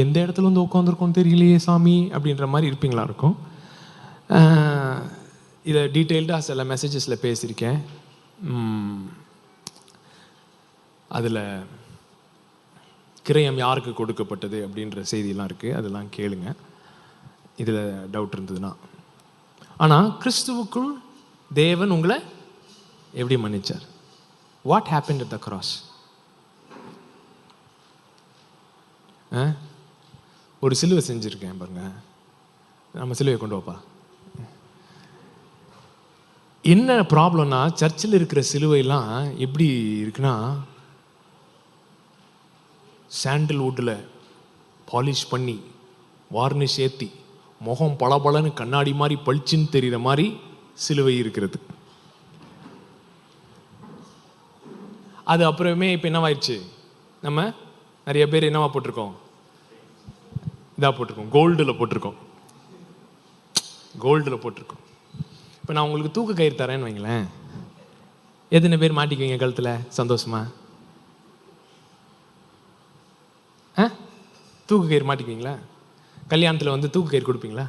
Speaker 1: எந்த இடத்துல வந்து உட்காந்துருக்கோம் தெரியலையே சாமி அப்படின்ற மாதிரி இருப்பீங்களா இருக்கும். இதை டீட்டெயில்டாக சில மெசேஜஸில் பேசியிருக்கேன். அதில் கிரயம் யாருக்கு கொடுக்கப்பட்டது அப்படின்ற செய்தியெல்லாம் இருக்குது, அதெல்லாம் கேளுங்க இதில் டவுட் இருந்ததுன்னா. ஆனால் கிறிஸ்துவுக்குள் தேவன் உங்களை எப்படி மன்னிச்சார்? What happened at the cross? ஒரு சிலுவை செஞ்சுருக்கேன் பாருங்க, நம்ம சிலுவையை கொண்டு வாப்பா. என்ன ப்ராப்ளம்னா, சர்ச்சில் இருக்கிற சிலுவைலாம் எப்படி இருக்குன்னா, சாண்டல்வுட்டில் பாலிஷ் பண்ணி வார்னிஷ் ஏற்றி முகம் பளபளன்னு கண்ணாடி மாதிரி பளிச்சுன்னு தெரிகிற மாதிரி சிலுவை இருக்கிறது. அது அப்புறமே இப்போ என்னவாயிடுச்சு, நம்ம நிறைய பேர் என்னவா போட்டிருக்கோம்? இதாக போட்டிருக்கோம், கோல்டில் போட்டிருக்கோம். இப்போ நான் உங்களுக்கு தூக்கு கயிறு தரேன்னு வைங்களேன், எத்தனை பேர் மாட்டிக்குவீங்க கழுத்தில் சந்தோஷமா? தூக்கு கயிறு மாட்டிக்குவீங்களா? கல்யாணத்தில் வந்து தூக்கு கயிறு கொடுப்பீங்களா?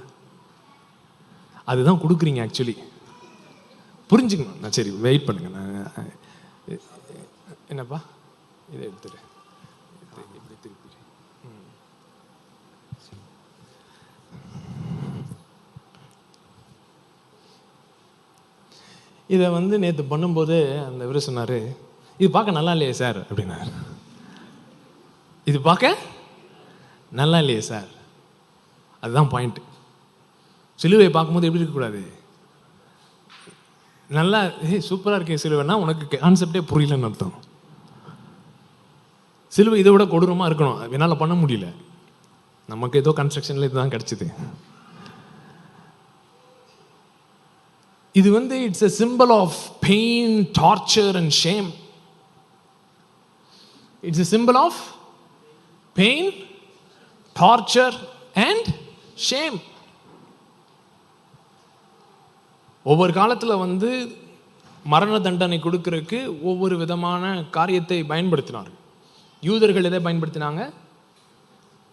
Speaker 1: அதுதான் கொடுக்குறீங்க ஆக்சுவலி, புரிஞ்சுக்கணும். நான் சரி வெயிட் பண்ணுங்க, நான் என்னப்பா இதை எடுத்துட்டு திருப்பி இதை வந்து நேற்று பண்ணும்போது அந்த இவர் சொன்னார், இது பார்க்க நல்லா இல்லையே சார் அப்படின்னாரு. இது பார்க்க நல்லா இல்லையே சார், அதுதான் பாயிண்ட். சிலுவை பார்க்கும்போது எப்படி இருக்கக்கூடாது? நல்லா சூப்பராக இருக்கே சிலுவைன்னா உனக்கு கான்செப்டே புரியலன்னு அர்த்தம். சிலுவை இதை விட கொடூரமாக இருக்கணும், என்னால் பண்ண முடியல. நமக்கு ஏதோ கன்ஸ்ட்ரக்ஷனில் இதுதான் கிடச்சிது. இது வந்து it's a symbol of pain, torture and shame. It's a symbol of pain, torture and shame. ஒவ்வொரு காலத்தில் வந்து மரண தண்டனை கொடுக்கறதுக்கு ஒவ்வொரு விதமான காரியத்தை பயன்படுத்தினார். யூதர்கள் எதை பயன்படுத்தினாங்க?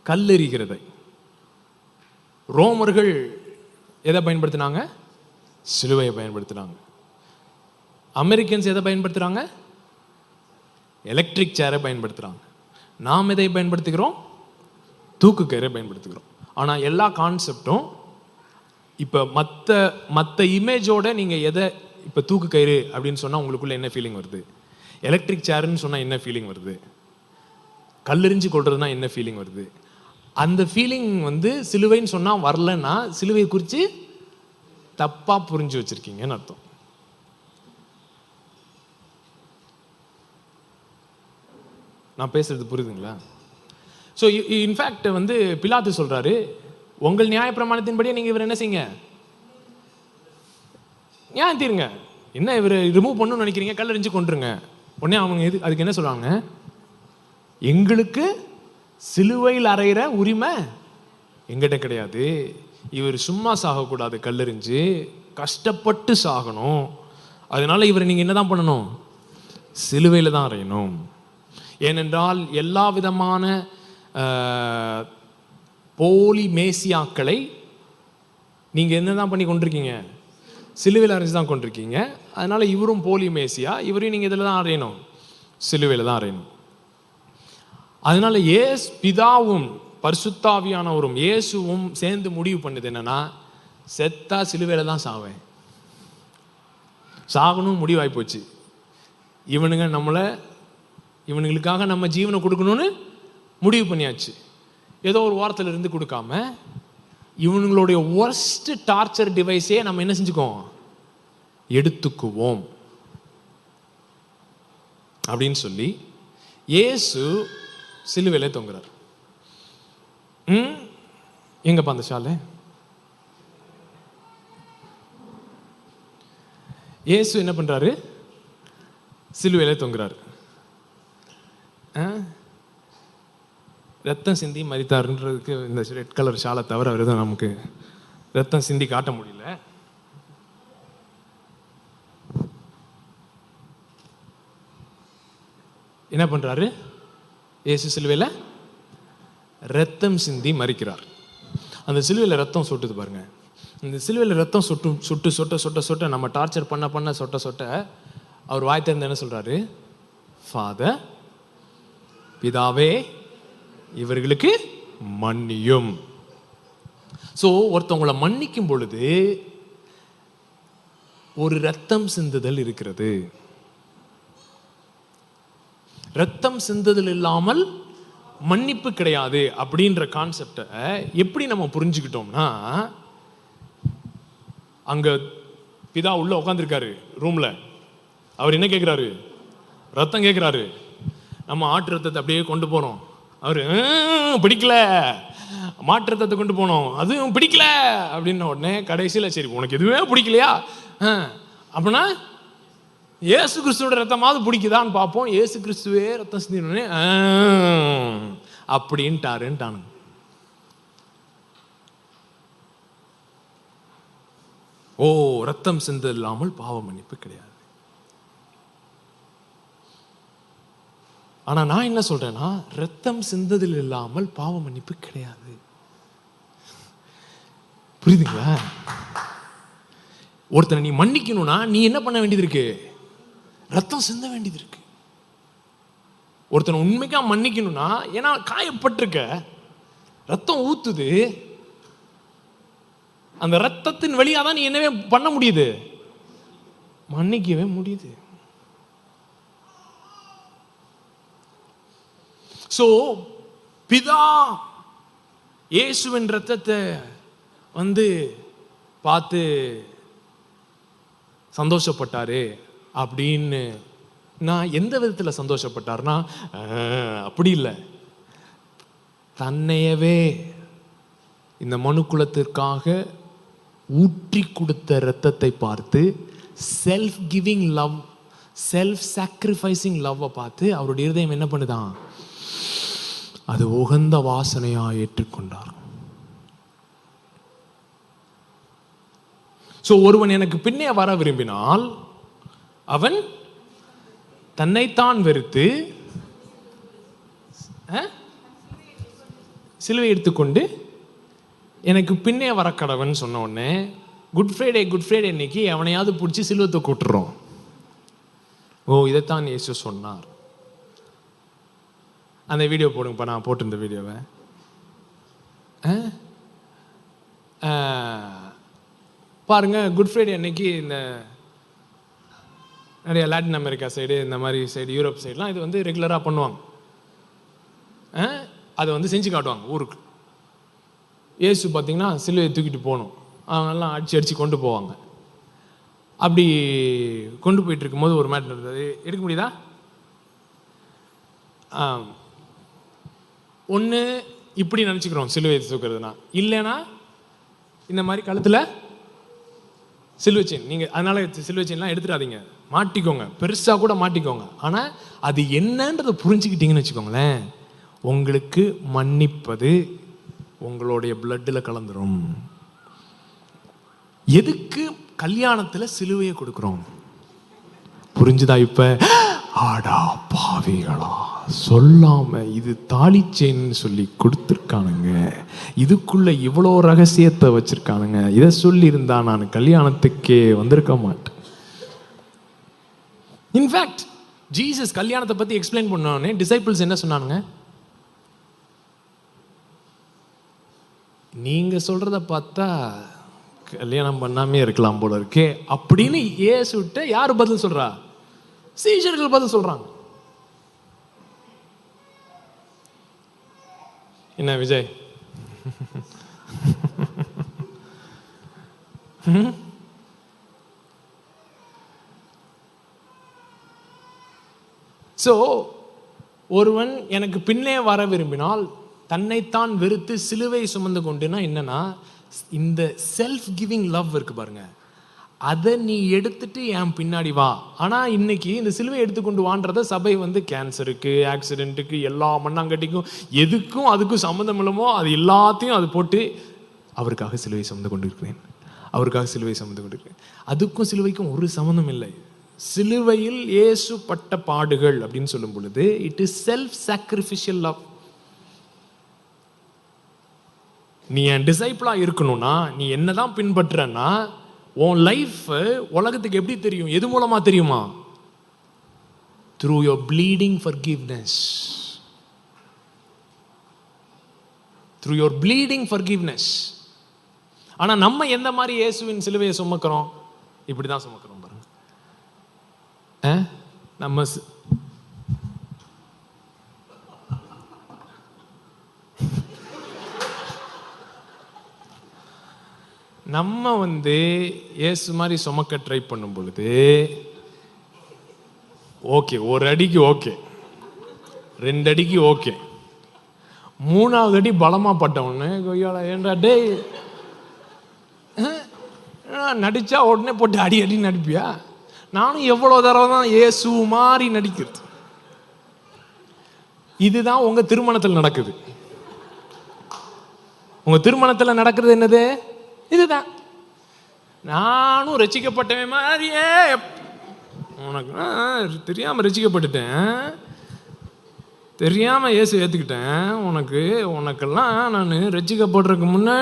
Speaker 1: கல்லெறிகிறதை. ரோமர்கள் எதை பயன்படுத்தினாங்க? சிலுவையை பயன்படுத்தினாங்க. அமெரிக்கன்ஸ் எதை பயன்படுத்துகிறாங்க? எலக்ட்ரிக் சேரை பயன்படுத்துகிறாங்க. நாம் எதை பயன்படுத்துகிறோம்? தூக்கு கயிறை பயன்படுத்துகிறோம். ஆனால் எல்லா கான்செப்டும் இப்போ மற்ற இமேஜோட நீங்கள் எதை, இப்போ தூக்கு கயிறு அப்படின்னு சொன்னால் உங்களுக்குள்ள என்ன ஃபீலிங் வருது? எலக்ட்ரிக் சேருன்னு சொன்னால் என்ன ஃபீலிங் வருது? கல்லெறிஞ்சு கொள்றதுனா என்ன ஃபீலிங் வருது? அந்த ஃபீலிங் வந்து சிலுவைன்னு சொன்னா வரலன்னா சிலுவையை குறித்து தப்பா புரிஞ்சு வச்சிருக்கீங்கன்னு அர்த்தம். நான் பேசுறது புரியுதுங்களா? ஸோ இன்ஃபேக்ட் வந்து பிலாத்து சொல்றாரு, உங்கள் நியாயப்பிரமாணத்தின்படியே நீங்க இவர் என்ன செய்யுங்க, நியாயம் தீருங்க. என்ன இவர் ரிமூவ் பண்ணணும்னு நினைக்கிறீங்க, கல்லெறிஞ்சு கொண்டுருங்க. உடனே அவங்க அதுக்கு என்ன சொல்றாங்க, எங்களுக்கு சிலுவையில் அறையிற உரிமை எங்கிட்ட கிடையாது. இவர் சும்மா சாகக்கூடாது, கல்லெறிஞ்சு கஷ்டப்பட்டு சாகணும். அதனால இவரை நீங்க என்னதான் பண்ணணும், சிலுவையில் தான் அறையணும். ஏனென்றால் எல்லா விதமான போலி மேசியாக்களை நீங்க என்னதான் பண்ணி கொண்டிருக்கீங்க, சிலுவையில் அறைஞ்சு தான் கொண்டிருக்கீங்க. அதனால இவரும் போலி மேசியா, இவரையும் நீங்க இதில் தான் அறையணும், சிலுவையில் தான் அறையணும். அதனால பிதாவும் பரிசுத்தாவியானவரும் இயேசுவும் சேர்ந்து முடிவு பண்ணுது என்னன்னா, செத்தா சிலுவையில் தான் சாவேன், சாகணும் முடிவாகி போச்சு. இவனுங்களுக்காக நம்ம ஜீவனை கொடுக்கணும்னு முடிவு பண்ணியாச்சு. ஏதோ ஒரு வாரத்தில் இருந்து கொடுக்காம இவனுங்களுடைய ஒர்ஸ்ட் டார்ச்சர் டிவைஸே நம்ம என்ன செஞ்சுக்குவோம், எடுத்துக்குவோம் அப்படின்னு சொல்லி இயேசு சிலுவையில தொங்குறார். எங்கப்பா அந்த சாலை? இயேசு என்ன பண்றாரு, சிலுவையில தொங்குறாரு. ரத்தம் சிந்தி மரித்தாருன்றதுக்கு இந்த ரெட் கலர் ஷாலை தவிர அவர் எதுவும் நமக்கு ரத்தம் சிந்தி காட்ட முடியல. என்ன பண்றாரு, இயேசு சிலுவையில் ரத்தம் சிந்தி மரிக்கிறார். அந்த சிலுவையில் ரத்தம் சொட்டுது பாருங்க. இந்த சிலுவையில் ரத்தம் சொட்ட சொட்ட நம்ம டார்ச்சர் பண்ண சொட்ட சொட்ட அவர் வாய் திறந்து என்ன சொல்றாரு, ஃபாதர், பிதாவே இவர்களுக்கு மன்னியும். ஸோ ஒருத்தவங்களை மன்னிக்கும் பொழுது ஒரு ரத்தம் சிந்துதல் இருக்கிறது. ரத்தம் சிந்துதல் இல்லாமல் மன்னிப்பு கிடையாது அப்படின்ற கான்செப்டை எப்படி நம்ம புரிஞ்சுக்கிட்டோம்னா, அங்க பிதா உள்ள உட்காந்துருக்காரு ரூம்ல, அவர் என்ன கேட்கிறாரு, ரத்தம் கேட்கிறாரு. நம்ம ஆட்டு ரத்தத்தை அப்படியே கொண்டு போறோம், அவரு பிடிக்கல, மாட்டு ரத்தத்தை கொண்டு போனோம், அதுவும் பிடிக்கல அப்படின்ன உடனே கடைசியில் சரி உனக்கு எதுவுமே பிடிக்கலையா அப்படின்னா இயேசு கிறிஸ்துவோட ரத்தமாவது பிடிக்குதான்னு பார்ப்போம். இயேசு கிறிஸ்துவே ரத்தம் சிந்தினே அப்படின்ட்டாருன்ட்டானு. ஓ, ரத்தம் சிந்து இல்லாமல் பாவ மன்னிப்பு கிடையாது. ஆனா நான் என்ன சொல்றேன்னா, ரத்தம் சிந்ததில் இல்லாமல் பாவ மன்னிப்பு கிடையாது. புரியுதுங்களா? ஒருத்தனை நீ மன்னிக்கணும்னா நீ என்ன பண்ண வேண்டியது இருக்கு, ரத்தம் சிந்த வேண்டியது இருக்கு. ஒருத்தனை உண்மைக்கா மன்னிக்கணும்னா, ஏன்னா காயப்பட்டிருக்க, ரத்தம் ஊத்துது, அந்த ரத்தத்தின் வழியா தான் நீ என்னவே பண்ண முடியுது, மன்னிக்கவே முடியுது. சோ பிதா இயேசுவின் ரத்தத்தை வந்து பார்த்து சந்தோஷப்பட்டாரு அப்படின்னு நான் எந்த விதத்தில் சந்தோஷப்பட்டார்னா, அப்படி இல்லை, தன்னையவே இந்த மனுக்குலத்திற்காக ஊற்றி கொடுத்த ரத்தத்தை பார்த்து, self giving love, self sacrificing லவ்வை பார்த்து அவருடைய இருதயம் என்ன பண்ணுதான், அது உகந்த வாசனையா ஏற்றுக்கொண்டார். சோ ஒருவன் எனக்கு பின்னே வர விரும்பினால் அவன் தன்னைத்தான் வெறுத்து சிலுவை எடுத்துக்கொண்டு எனக்கு பின்னே வர கடவன் சொன்ன உடனே, குட் ஃப்ரைடே இன்னைக்கு எவனையாவது பிடிச்சி சிலுவத்தை கூட்டுறோம். ஓ, இதைத்தான் இயேசு சொன்னார். அந்த வீடியோ போடுங்கப்பா, நான் போட்டிருந்த வீடியோவை. பாருங்க, குட் ஃப்ரைடே அன்னைக்கு இந்த நிறைய லாட்டின் அமெரிக்கா சைடு, இந்த மாதிரி சைடு, யூரோப் சைட்லாம் இது வந்து ரெகுலராக பண்ணுவாங்க. அதை வந்து செஞ்சு காட்டுவாங்க ஊருக்கு. இயேசு பார்த்தீங்கன்னா சிலுவையை தூக்கிட்டு போகணும், அவங்கெல்லாம் அடித்து கொண்டு போவாங்க. அப்படி கொண்டு போயிட்டு இருக்கும்போது ஒரு மேட்டர் இருந்தது, எடுக்க முடியுதா? ஒன்று இப்படி நினச்சிக்கிறோம் சிலுவையை தூக்குறதுனா, இல்லைன்னா இந்த மாதிரி கழுத்தில் சிலுவை செயின். நீங்கள் அதனால் சிலுவை செயின்லாம் எடுத்துடாதீங்க, மாட்டிக்கோங்க, பெருசாக கூட மாட்டிக்கோங்க. ஆனால் அது என்னன்றதை புரிஞ்சுக்கிட்டீங்கன்னு வச்சுக்கோங்களேன், உங்களுக்கு மன்னிப்பது உங்களுடைய பிளட்டில் கலந்துரும். எதுக்கு கல்யாணத்தில் சிலுவையை கொடுக்குறோம்? புரிஞ்சுதா? இப்போ ஆடா பாவிகளா சொல்லாம இது தாலி செயின்னு சொல்லி கொடுத்துருக்கானுங்க, இதுக்குள்ள இவ்வளோ ரகசியத்தை வச்சிருக்கானுங்க, இதை சொல்லி இருந்தா நான் கல்யாணத்துக்கே வந்திருக்க மாட்டேன். இன்ஃபேக்ட் ஜீசஸ் கல்யாணத்தை பத்தி எக்ஸ்பிளைன் பண்ணோன்னே டிசைபிள்ஸ் என்ன சொன்னானுங்க? நீங்க சொல்றத பார்த்தா கல்யாணம் பண்ணாமே இருக்கலாம் போல இருக்கே அப்படின்னு இயேசுட்ட யாரு பதில் சொல்றா? சீஷர்கள் பதில் சொல்றாங்க. என்ன விஜய்? சோ ஒருவன் எனக்கு பின்னே வர விரும்பினால் தன்னைத்தான் வெறுத்து சிலுவை சுமந்து கொண்டுனா என்னன்னா, இந்த செல்ஃப் கிவிங் லவ் இருக்கு பாருங்க, அதை நீ எடுத்துட்டு என் பின்னாடி வா. ஆனால் இன்னைக்கு இந்த சிலுவை எடுத்துக்கொண்டு வான்றத சபை வந்து கேன்சருக்கு, ஆக்சிடென்ட்டுக்கு, எல்லா மண்ணாங்கட்டிக்கும், எதுக்கும் அதுக்கும் சம்மந்தம் இல்லமோ அது எல்லாத்தையும் அது போட்டு அவருக்காக சிலுவை சுமந்து கொண்டு இருக்கிறேன், அவருக்காக சிலுவை சுமந்து கொண்டு இருக்கிறேன். அதுக்கும் சிலுவைக்கும் ஒரு சம்மந்தம் இல்லை. சிலுவையில் இயேசு பட்ட பாடுகள் அப்படின்னு சொல்லும் பொழுது it is self sacrificial love. நீ என் டிசைபிளா இருக்கணும்னா, நீ என்னதான் பின்பற்றன்னா, உன் லைஃப் உலகத்துக்கு எப்படி தெரியும்? எது மூலமா தெரியுமா? through your bleeding forgiveness. through your bleeding forgiveness. ஆனா நம்ம எந்த மாதிரி இயேசுவின் சிலுவையை சுமக்கிறோம்? இப்படிதான் சுமக்கிறோம் பாருங்க. நம்ம நம்ம வந்து இயேசு மாதிரி சுமக்க ட்ரை பண்ணும் பொழுது ஓகே, ஒரு அடிக்கு ஓகே, 2 அடிக்கு ஓகே, 3வது அடி பலமா பட்டவொன்னு கொய்யால ஏன்டா டே நடிச்சா உடனே போட்டு அடி அடி நடிப்பியா? நானும் எவ்வளோ தடவை தான் இயேசு மாதிரி நடிக்கிறது. இதுதான் உங்க திருமணத்தில் நடக்குது. உங்க திருமணத்தில் நடக்கிறது என்னது? இதுதான். நானும் ரசிக்கப்பட்டவன் மாதிரியே, உனக்கு தெரியாம ரசிக்கப்பட்டுட்டேன், தெரியாம இயேசு ஏத்துக்கிட்டேன், உனக்கெல்லாம் நான் ரசிக்கப்படுறதுக்கு முன்ன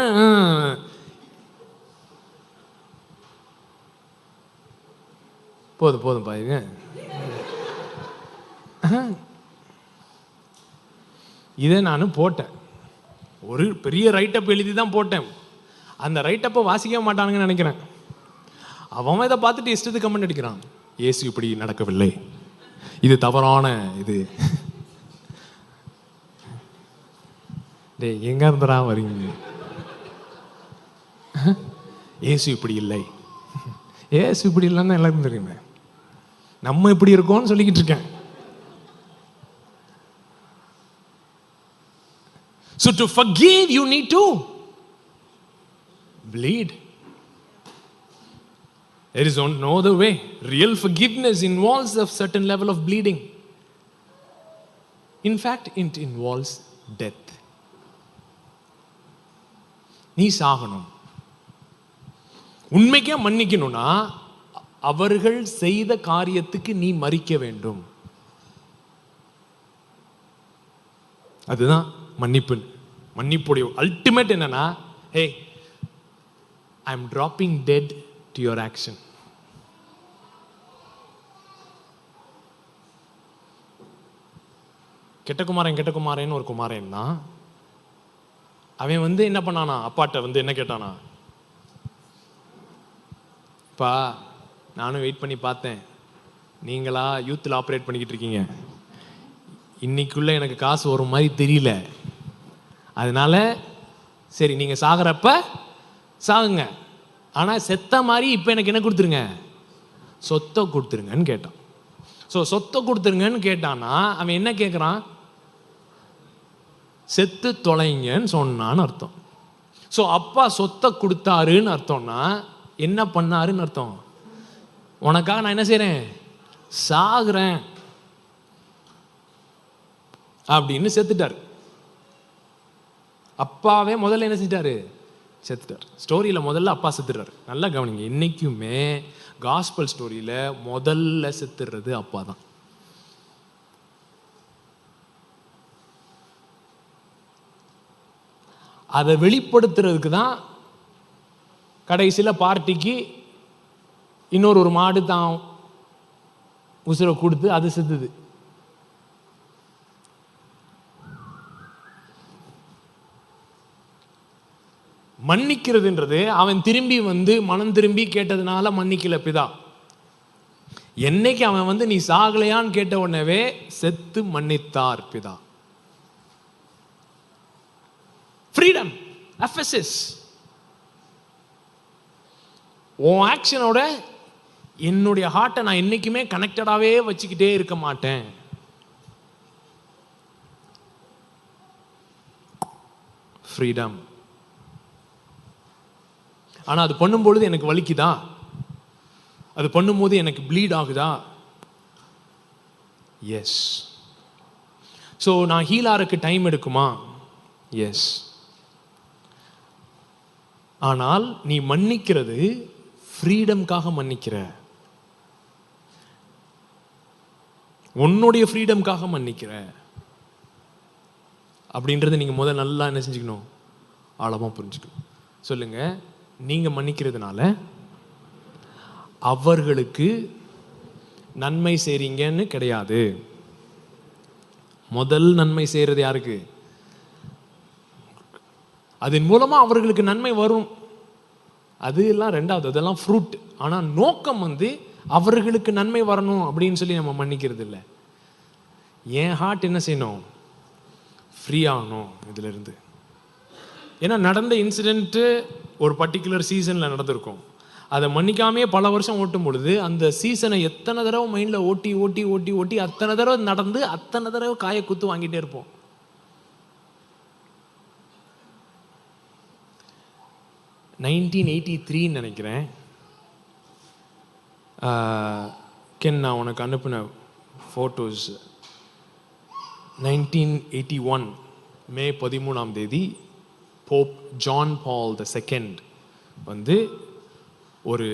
Speaker 1: போதும் பாருங்க. இதை நான் போட்டேன், ஒரு பெரிய ரைட்டப் எழுதி தான் போட்டேன். அந்த ரைட்டப்பை வாசிக்க மாட்டானுங்கன்னு நினைக்கிறேன். அவன் இதை பார்த்துட்டு இஷ்டத்துக்கு கமெண்ட் அடிக்கிறான், இயேசு இப்படி நடக்கவில்லை, இது தவறான இது. டேய் எங்க இருந்தரா வரீங்க? இயேசு இப்படி இல்லை, இயேசு இப்படி இல்லைன்னு எல்லாருக்கும் தெரியுமே. நம்ம இப்படி இருக்கோம்னு சொல்லிக்கிட்டு இருக்கேன். So to forgive you need to bleed. There is no other way. Real forgiveness involves a certain level of bleeding. In fact, it involves death. நீ சாகணும். உண்மைக்கே மன்னிக்கணும்னா அவர்கள் செய்த காரியத்துக்கு நீ மரிக்க வேண்டும். அதுதான் மன்னிப்பு. மன்னிப்புடைய அல்டிமேட் என்னன்னா, hey, I am dropping dead to your action. கெட்ட குமாரன் ஒரு குமாரன் தான். அவன் வந்து என்ன பண்ணானா, அப்பாட்ட வந்து என்ன கேட்டானா, பா நானும் வெயிட் பண்ணி பார்த்தேன், நீங்களா யூத்தில் ஆப்ரேட் பண்ணிக்கிட்டு இருக்கீங்க, இன்னைக்குள்ள எனக்கு காசு வரும் மாதிரி தெரியல, அதனால சரி நீங்கள் சாகிறப்ப சாகுங்க, ஆனால் செத்த மாதிரி இப்போ எனக்கு என்ன கொடுத்துருங்க, சொத்தை கொடுத்துருங்கன்னு கேட்டான். ஸோ சொத்தை கொடுத்துருங்கன்னு கேட்டான்னா அவன் என்ன கேட்குறான், செத்து தொலைங்கன்னு சொன்னான்னு அர்த்தம். ஸோ அப்பா சொத்தை கொடுத்தாருன்னு அர்த்தம்னா என்ன பண்ணாருன்னு அர்த்தம், உனக்காக நான் என்ன செய்கிறேன், சாகுறேன் அப்படின்னு செத்துட்டார். அப்பாவே முதல்ல என்ன செஞ்சிட்டாரு, செத்துட்டார். ஸ்டோரியில் முதல்ல அப்பா செத்துட்டார். நல்லா கவனிங்க, இன்னைக்குமே காஸ்பல் ஸ்டோரியில் முதல்ல செத்துடுறது அப்பா தான். அதை வெளிப்படுத்துறதுக்கு தான் கடைசியில் பார்ட்டிக்கு இன்னொரு மாடு தான் உசுரை கொடுத்து அது செத்துது. மன்னிக்கிறதுன்றது அவன் திரும்பி வந்து மனம் திரும்பி கேட்டதுனால மன்னிக்கல பிதா. என்னைக்கு அவன் வந்து நீ சாகலையான்னு கேட்ட உடனே செத்து மன்னித்தார் பிதா. ஃப்ரீடம், எஃபெசஸ். உன் ஆக்ஷனோட என்னுடைய ஹார்ட்டை நான் என்னைக்குமே கனெக்டடாகவே வச்சுக்கிட்டே இருக்க மாட்டேன். ஃப்ரீடம். ஆனால் அது பண்ணும்பொழுது எனக்கு வலிக்குதா, அது பண்ணும்போது எனக்கு ப்ளீட் ஆகுதா, எஸ். ஸோ நான் ஹீலாருக்கு டைம் எடுக்குமா, எஸ். ஆனால் நீ மன்னிக்கிறது ஃப்ரீடம்காக மன்னிக்கிற, உன்னுடைய ஃப்ரீடம்காக மன்னிக்கிற அப்படின்றத நீங்கள் முதல்ல நல்லா என்ன செஞ்சுக்கணும், ஆழமாக புரிஞ்சுக்கணும். சொல்லுங்க, நீங்கள் மன்னிக்கிறதுனால அவர்களுக்கு நன்மை செய்றீங்கன்னு கிடையாது. முதல் நன்மை செய்கிறது யாருக்கு, அதன் மூலமாக அவர்களுக்கு நன்மை வரும், அது எல்லாம் ரெண்டாவது, அதெல்லாம் ஃப்ரூட். ஆனால் நோக்கம் வந்து அவர்களுக்கு நன்மை வரணும் அப்படின்னு சொல்லி நம்ம மன்னிக்கிறது இல்லை. என் ஹார்ட் என்ன செய்யணும், ஃப்ரீ ஆகணும் இதிலிருந்து. ஏன்னா நடந்த இன்சிடென்ட்டு ஒரு பர்டிகுலர் சீசனில் நடந்திருக்கும், அதை மன்னிக்காமே பல வருஷம் ஓட்டும் பொழுது அந்த சீசனை எத்தனை தடவை மைண்டில் ஓட்டி ஓட்டி ஓட்டி ஓட்டி அத்தனை தடவை நடந்து அத்தனை தடவை காய குத்து வாங்கிட்டே இருப்போம். 1983 நினைக்கிறேன், நான் உனக்கு அனுப்பின ஃபோட்டோஸ். 1981 மே 13 போப் ஜான் பால் II வந்து ஒரு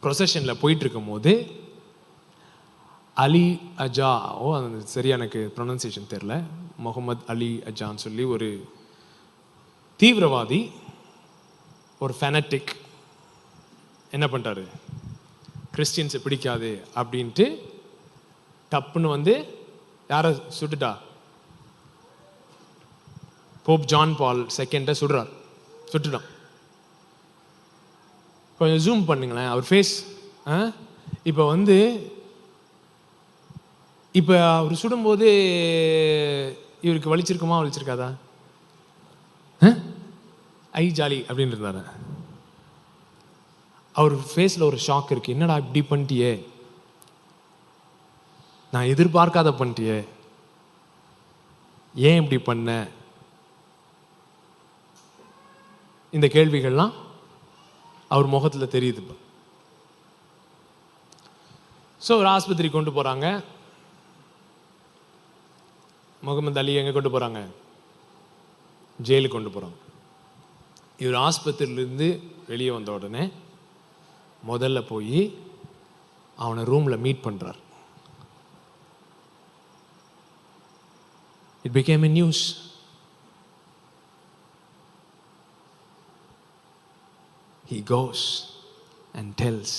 Speaker 1: ப்ரொசஷனில் போயிட்டுருக்கும் போது அலி அஜா, அது சரியா எனக்கு ப்ரொனன்சியேஷன் தெரில, முகமது அலி அஜான்னு சொல்லி ஒரு தீவிரவாதி, ஒரு ஃபெனட்டிக் என்ன பண்ணிட்டாரு, கிறிஸ்டியன்ஸை பிடிக்காது அப்படின்ட்டு டப்புன்னு வந்து யாரை சுட்டுட்டா, போப் ஜான் பால் II சுட்டுட்டான். கொஞ்சம் ஜூம் பண்ணுங்களேன் அவர் ஃபேஸ். இப்போ வந்து இப்போ அவர் சுடும்போது இவருக்கு வலிச்சிருக்குமா, வலிச்சிருக்காதா, ஐ ஜாலி அப்படின்னு இருந்தாரு. அவர் ஃபேஸில் ஒரு ஷாக் இருக்கு, என்னடா இப்படி பண்ணிட்டியே, நான் எதிர்பார்க்காத பண்ணிட்டியே, ஏன் இப்படி பண்ண, இந்த கேள்விகள்லாம் அவர் முகத்தில் தெரியுது. ஸோ ஒரு ஆஸ்பத்திரி கொண்டு போகிறாங்க. முகமது அலி எங்கே கொண்டு போகிறாங்க, ஜெயிலுக்கு கொண்டு போகிறாங்க. இவர் ஆஸ்பத்திரியிலேருந்து வெளியே வந்த உடனே முதல்ல போய் அவனை ரூமில் மீட் பண்ணுறார். It became a news. He goes and tells,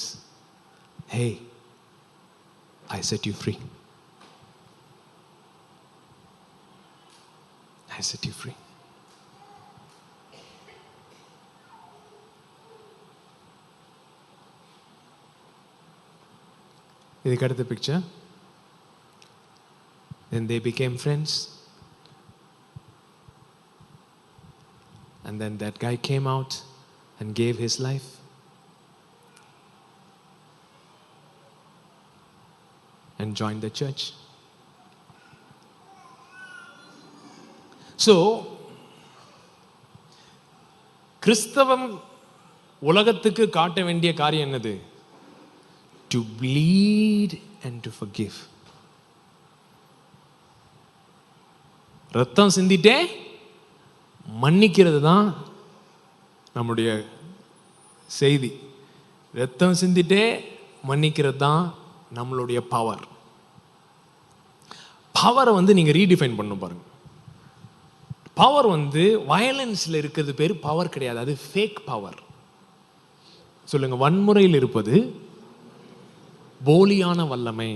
Speaker 1: hey, I set you free. I set you free. இதுக்கு அடுத்த picture, Then they became friends. And then that guy came out and gave his life. And joined the church. So, கிறிஸ்தவம் உலகத்துக்கு காட்ட வேண்டிய காரியம் என்னது? To bleed and to forgive. ரத்தம் சிந்திட்டே மன்னிக்கிறது தான் நம்முடைய செய்தி. ரத்தம் சிந்திட்டே மன்னிக்கிறது தான் நம்மளுடைய பவர். பவரை நீங்க ரீடிஃபைன் பண்ண பாருங்க. பவர் வயலன்ஸ்ல இருக்கிறது பேர் பவர் கிடையாது, அது ஃபேக் பவர். சொல்லுங்க, வன்முறையில் இருப்பது போலியான வல்லமை.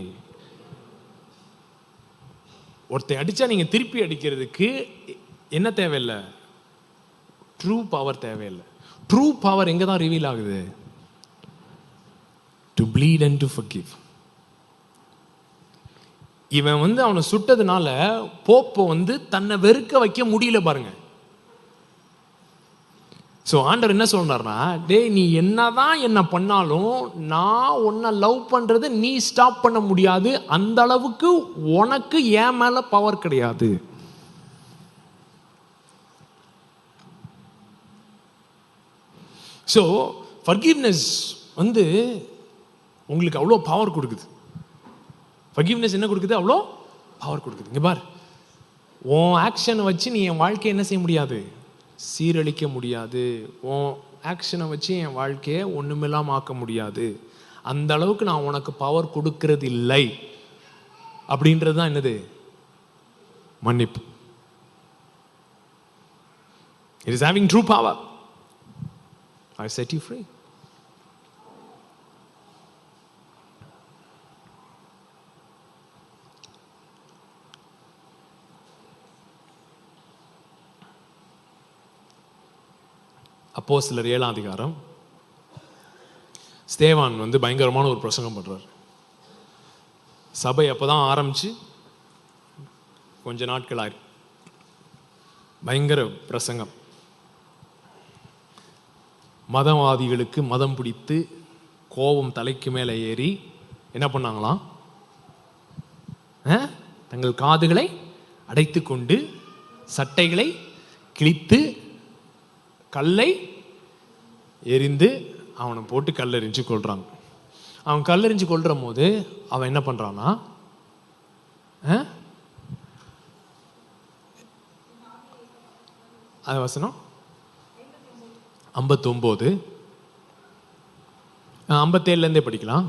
Speaker 1: ஒருத்தர் அடிச்சா நீங்க திருப்பி அடிக்கிறதுக்கு என்ன தேவையில்லை? ட்ரூ பவர் தேவையில்லை. ட்ரூ பவர் எங்க தான் ரிவீல் ஆகுது? To bleed and to forgive. இவன் அவனை சுட்டதுனால போப்பை தன்னை வெறுக்க வைக்க முடியல பாருங்க. ஸோ ஆண்டவர் என்ன சொல்றாருன்னா, டே நீ என்னதான் என்ன பண்ணாலும் நான் உன்னை லவ் பண்றதை நீ ஸ்டாப் பண்ண முடியாது. அந்த அளவுக்கு உனக்கு என் மேல பவர் கிடையாது. ஸோ ஃபர்கிவ்னஸ் உங்களுக்கு அவ்வளோ பவர் கொடுக்குது. ஃபர்கிவ்னஸ் என்ன கொடுக்குது? அவ்வளோ பவர் கொடுக்குது. இங்கே பார், உன் ஆக்ஷனை வச்சு நீ என் வாழ்க்கையை என்ன செய்ய முடியாது? சீரழிக்க முடியாது. உன் ஆக்ஷனை வச்சு என் வாழ்க்கையை ஒன்றுமில்லாமல் ஆக்க முடியாது. அந்த அளவுக்கு நான் உனக்கு பவர் கொடுக்கறது இல்லை. அப்படின்றது தான் என்னது? மன்னிப்பு. It is having true power. I set you free. அப்போஸ்தலர் 7ஆம் அதிகாரம். ஸ்தேவான் பயங்கரமான ஒரு பிரசங்கம் பண்றார். சபை அப்பதான் ஆரம்பிச்சு கொஞ்ச நாட்கள் ஆயிரு. பயங்கர பிரசங்கம். மதவாதிகளுக்கு மதம் பிடித்து கோபம் தலைக்கு மேலே ஏறி என்ன பண்ணாங்களாம்? தங்கள் காதுகளை அடைத்து கொண்டு சட்டைகளை கிழித்து கல்லை எரிந்து அவனை போட்டு கல்லெறிஞ்சு கொள்றாங்க. அவன் கல்லெறிஞ்சு கொள்ற போது அவன் என்ன பண்றான்னா, அது வசனம் 59 57 படிக்கலாம்.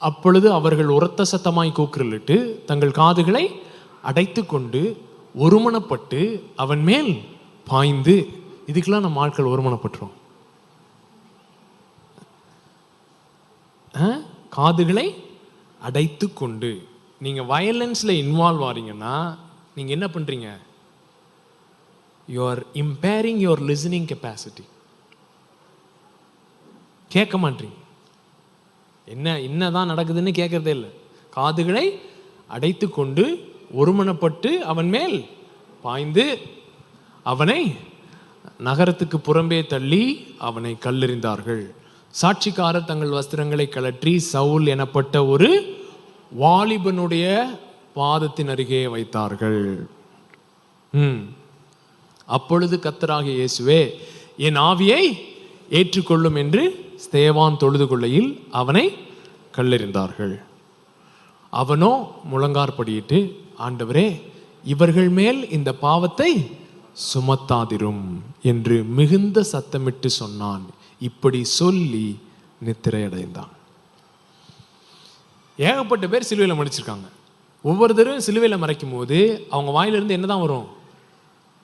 Speaker 1: அப்பொழுது அவர்கள் உரத்த சத்தமாய் கூக்குரலிட்டு தங்கள் காதுகளை அடைத்து கொண்டு ஒருமனப்பட்டு அவன் மேல் பாய்ந்து. இதுக்கெல்லாம் நம்ம ஆட்கள் ஒருமனப்பட்டுரும். காதுகளை அடைத்து கொண்டு. நீங்க வயலன்ஸ்ல இன்வால்வ் ஆறீங்கன்னா நீங்க என்ன பண்றீங்க? You are impairing your listening capacity. கேட்க மாட்டீங்க. என்னதான் நடக்குதுன்னு கேட்கறதே இல்லை. காதுகளை அடைத்து கொண்டு ஒருமனப்பட்டு அவன் மேல் பாய்ந்து அவனை நகரத்துக்கு புறம்பே தள்ளி அவனை கல்லெறிந்தார்கள். சாட்சிக்காரர் தங்கள் வஸ்திரங்களை கழற்றி சவுல் எனப்பட்ட ஒரு வாலிபனுடைய பாதத்தின் அருகே வைத்தார்கள். அப்பொழுது கர்த்தராகிய இயேசுவே என் ஆவியை ஏற்றுக்கொள்ளும் என்று ஸ்தேவான் தொழுது கொள்ளையில் அவனை கல்லெறிந்தார்கள். அவனோ முழங்கார்படியிட்டு, ஆண்டவரே இவர்கள் மேல் இந்த பாவத்தை சுமத்தாதிரும் என்று மிகுந்த சத்தமிட்டு சொன்னான். இப்படி சொல்லி நித்திரை அடைந்தான். ஏகப்பட்ட பேர் சிலுவையில் மடிச்சிருக்காங்க. ஒவ்வொருத்தரும் சிலுவையில் மறைக்கும் போது அவங்க வாயிலிருந்து என்னதான் வரும்?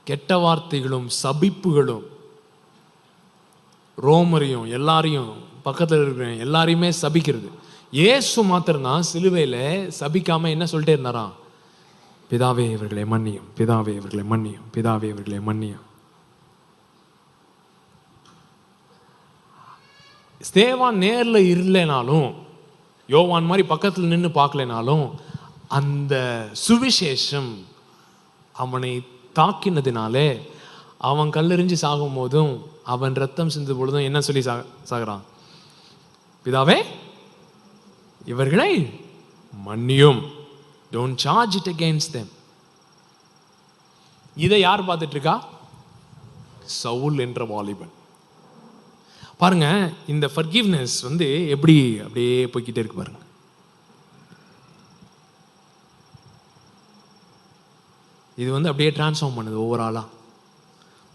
Speaker 1: கெட்ட வார்த்தைகளும் சபிப்புகளும். ரோமரையும் எல்லாரையும் பக்கத்தில் இருக்கிற எல்லாரையுமே சபிக்கிறது. இயேசு மாத்திரம்தான் சிலுவையில் சபிக்காம என்ன சொல்லிட்டே இருந்தாராம்? பிதாவே இவர்களை மன்னியும், பிதாவே இவர்களை மன்னியும், பிதாவே இவர்களை மன்னியும். ஸ்தேவான் நேரில் இல்லைனாலும், யோவான் மாதிரி பக்கத்தில் நின்று பார்க்கலைனாலும், அந்த சுவிசேஷம் அவனை தாக்கினதினாலே அவன் கல்லெறிஞ்சு சாகும் போதும் அவன் ரத்தம் சிந்து பொழுதும் என்ன சொல்லி சாகுறான்? பிதாவே, இவர்களை மன்னியும். Don't charge it against them. இதை யார் பார்த்துட்டு இருக்கா? சவுல் என்ற வாலிபன். பாருங்க, இந்த ஃபர்கிவ்னஸ் எப்படி அப்படியே போய்கிட்டே இருக்கு பாருங்க. இது அப்படியே டிரான்ஸ்ஃபார்ம் பண்ணுது ஓவராலா.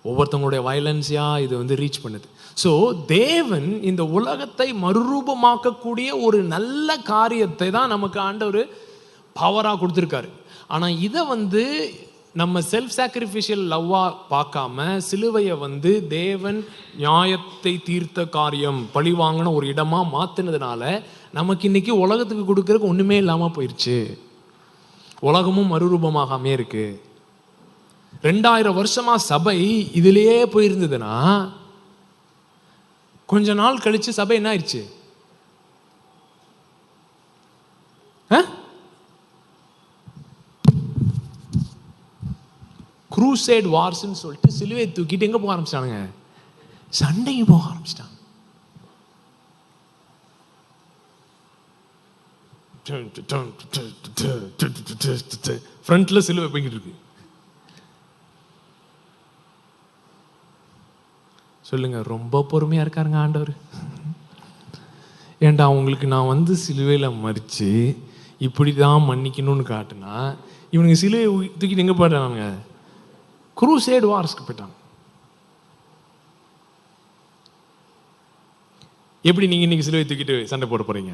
Speaker 1: ஒவ்வொருத்தவங்களுடைய வயலன்ஸியா இது ரீச் பண்ணுது. ஸோ தேவன் இந்த உலகத்தை மறுரூபமாக்கக்கூடிய ஒரு நல்ல காரியத்தை தான் நமக்கு ஆண்டவர் பவராக கொடுத்துருக்காரு. ஆனால் இதை நம்ம செல்ஃப் சாக்ரிஃபிஷியல் லவ்வா பார்க்காம சிலுவையை தேவன் நியாயத்தை தீர்த்த காரியம், பழி வாங்கின ஒரு இடமா மாத்தினதுனால நமக்கு இன்னைக்கு உலகத்துக்கு கொடுக்கறதுக்கு ஒண்ணுமே இல்லாம போயிடுச்சு. உலகமும் மறுரூபமாகாமே இருக்கு. 2000 வருஷமா சபை இதிலேயே போயிருந்ததுன்னா கொஞ்ச நாள் கழிச்சு சபை என்ன ஆயிடுச்சு? குரூசைட் வார்ஸ்ன்னு சொல்லிட்டு சிலுவையை தூக்கிட்டு எங்க போக ஆரம்பிச்சிட்டானுங்க? சண்டைக்கு போக ஆரம்பிச்சிட்டாங்க. ஃப்ரண்ட்ல சிலுவை போய்கிட்டு இருக்கு. சொல்லுங்க, ரொம்ப பொறுமையா இருக்காருங்க ஆண்டவர். ஏண்டா உங்களுக்கு நான் சிலுவையில மறிச்சு இப்படிதான் மன்னிக்கணும்னு காட்டுனா இவனுங்க சிலுவையை தூக்கிட்டு எங்க போயிட்டானுங்க? குரூசைட் வார்ஸ்க்கு போயிட்டாங்க. எப்படி நீங்க இன்னைக்கு சிலுவை தூக்கிட்டு சண்டை போட போறீங்க?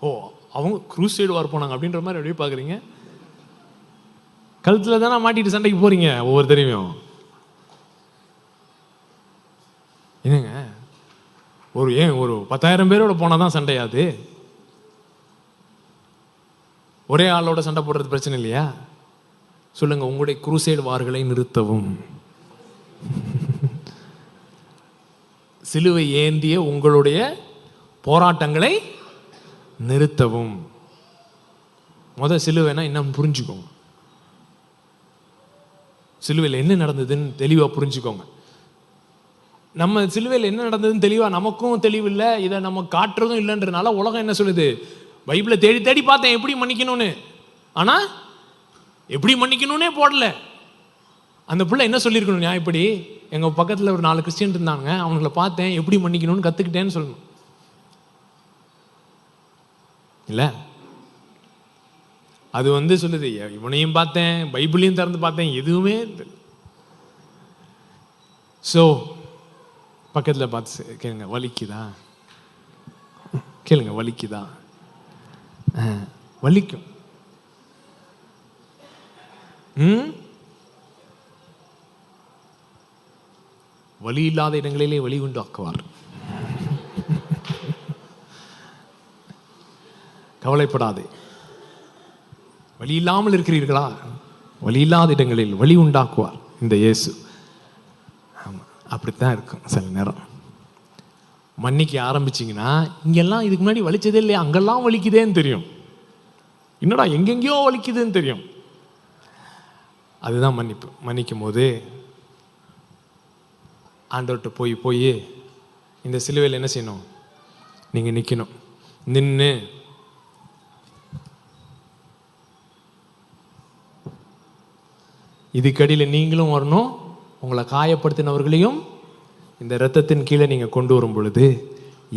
Speaker 1: ஓ, அவங்க குரூசைட் வார் போனாங்க அப்படின்ற மாதிரி அப்படியே பாக்குறீங்க. கழுத்துல தானே மாட்டிட்டு சண்டைக்கு போறீங்க ஒவ்வொருத்தரையும். என்னங்க, ஒரு 10,000 பேரோட போனாதான் சண்டையாது? ஒரே ஆளோட சண்டை போடுறது பிரச்சனை இல்லையா? சொல்லுங்க, உங்களுடைய குரூசைடு வார்களை நிறுத்தவும், சிலுவை ஏந்திய உங்களுடைய போராட்டங்களை நிறுத்தவும். சிலுவைனா என்ன புரிஞ்சுக்கோங்க. சிலுவையில் என்ன நடந்ததுன்னு தெளிவா புரிஞ்சுக்கோங்க. நம்ம சிலுவையில் என்ன நடந்ததுன்னு தெளிவா நமக்கும் தெளிவில்லை, இதை நம்ம காட்டுறதும் இல்லைன்றனால உலகம் என்ன சொல்லுது? பைபிளை தேடி தேடி பார்த்தேன் எப்படி மன்னிக்கணும்னு, ஆனா எப்படி மன்னிக்கணும்னே போடல. அந்த பிள்ளை என்ன சொல்லியிருக்கணும்? நியாயப்படி எங்க பக்கத்துல ஒரு 4 கிறிஸ்டியன் இருந்தாங்க, அவங்கள பார்த்தேன், எப்படி மன்னிக்கணும்னு கத்துக்கிட்டேன்னு சொல்லணும் இல்ல? அது சொல்லுது, இவனையும் பார்த்தேன், பைபிளையும் திறந்து பார்த்தேன், எதுவுமே. ஸோ பக்கத்தில் பார்த்து கேளுங்க, வலிக்குதா? கேளுங்க, வலிக்குதா? வலிக்கும். வலி இல்லாத இடங்களிலே வலி உண்டு ஆக்குவார். கவலைப்படாதே. வலி இல்லாமல் இருக்கிறீர்களா? வலி இல்லாத இடங்களில் வலி உண்டாக்குவார் இந்த இயேசு. அப்படித்தான் இருக்கும் சில நேரம். மன்னிக்க ஆரம்பிச்சிங்கன்னா இங்கெல்லாம் இதுக்கு முன்னாடி வலிச்சதே இல்லையா, அங்கெல்லாம் வலிக்குதேன்னு தெரியும். என்னடா எங்கெங்கேயோ வலிக்குதுன்னு தெரியும். அதுதான் மன்னிப்பு. மன்னிக்கும் போது ஆண்டவர்கிட்ட போய் இந்த சிலுவையில் என்ன செய்யணும்? நீங்கள் நிற்கணும். நின்று இதுக்கடியில் நீங்களும் வரணும், உங்களை காயப்படுத்தினவர்களையும் இந்த இரத்தத்தின் கீழே நீங்கள் கொண்டு வரும் பொழுது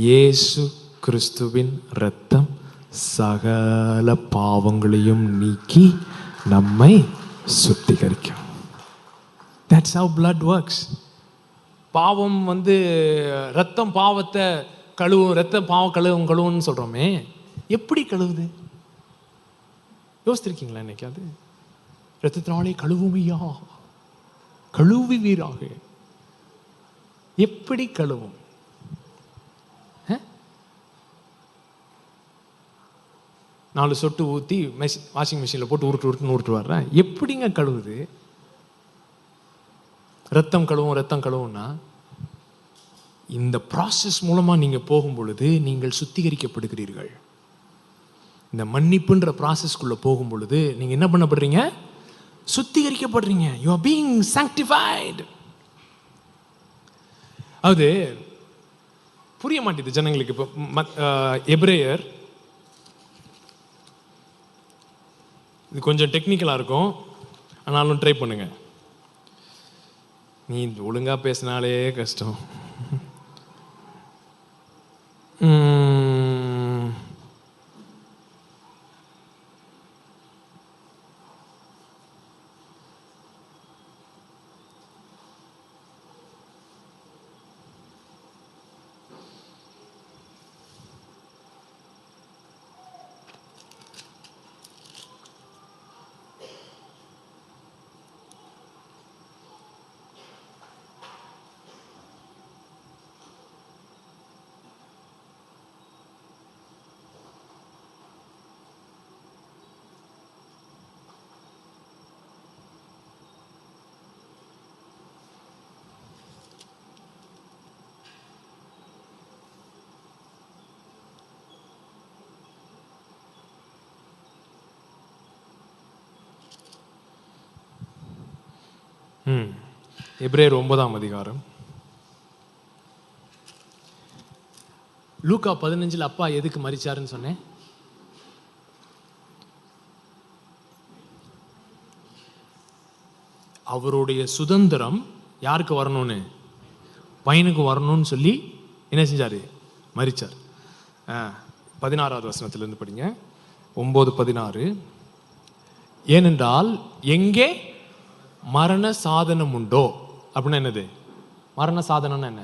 Speaker 1: இயேசு கிறிஸ்துவின் இரத்தம் சகல பாவங்களையும் நீக்கி நம்மை சுத்திகரிக்கும். That's how blood works. பாவம் ரத்தம் பாவத்தை கழுவும், ரத்தம் பாவம் கழுவுன்னு சொல்றோமே, எப்படி கழுவுது? யோசிச்சிருக்கீங்களா இன்னைக்கு? அது ரத்தத்தினாலே கழுவுமையா, கழுவுவீராக. எப்படி கழுவும்? நாலு சொட்டு ஊற்றி வாஷிங் மிஷினில் போட்டு உருட்டு வர்றேன். எப்படிங்க கழுவுது? ரத்தம் கழுவும்னா இந்த ப்ராசஸ் மூலமாக நீங்கள் போகும் பொழுது நீங்கள் சுத்திகரிக்கப்படுகிறீர்கள். இந்த மன்னிப்புன்ற ப்ராசஸ்க்குள்ள போகும் பொழுது நீங்க என்ன பண்ணப்படுறீங்க? சுத்திகரிக்கப்படுறீங்க. You are being sanctified. அது புரிய மாட்டேது ஜனங்களுக்கு. இப்போ எபிரேயர், இது கொஞ்சம் டெக்னிக்கலாக இருக்கும், ஆனாலும் ட்ரை பண்ணுங்க. நீ ஒழுங்கா பேசினாலே கஷ்டம். எபிரேயர் 9ஆம் அதிகாரம். லூக்கா 15 அப்பா எதுக்கு மரிச்சாருன்னு சொன்னேன்? அவருடைய சுதந்திரம் யாருக்கு வரணும்னு, பையனுக்கு வரணும்னு சொல்லி என்ன செஞ்சாரு? மரிச்சார். 16வது வசனத்திலிருந்து படிங்க. 9:16. ஏனென்றால் எங்கே மரண சாதனம் உண்டோ, அப்படின்னா என்னது? மரண சாதனம்னா என்ன?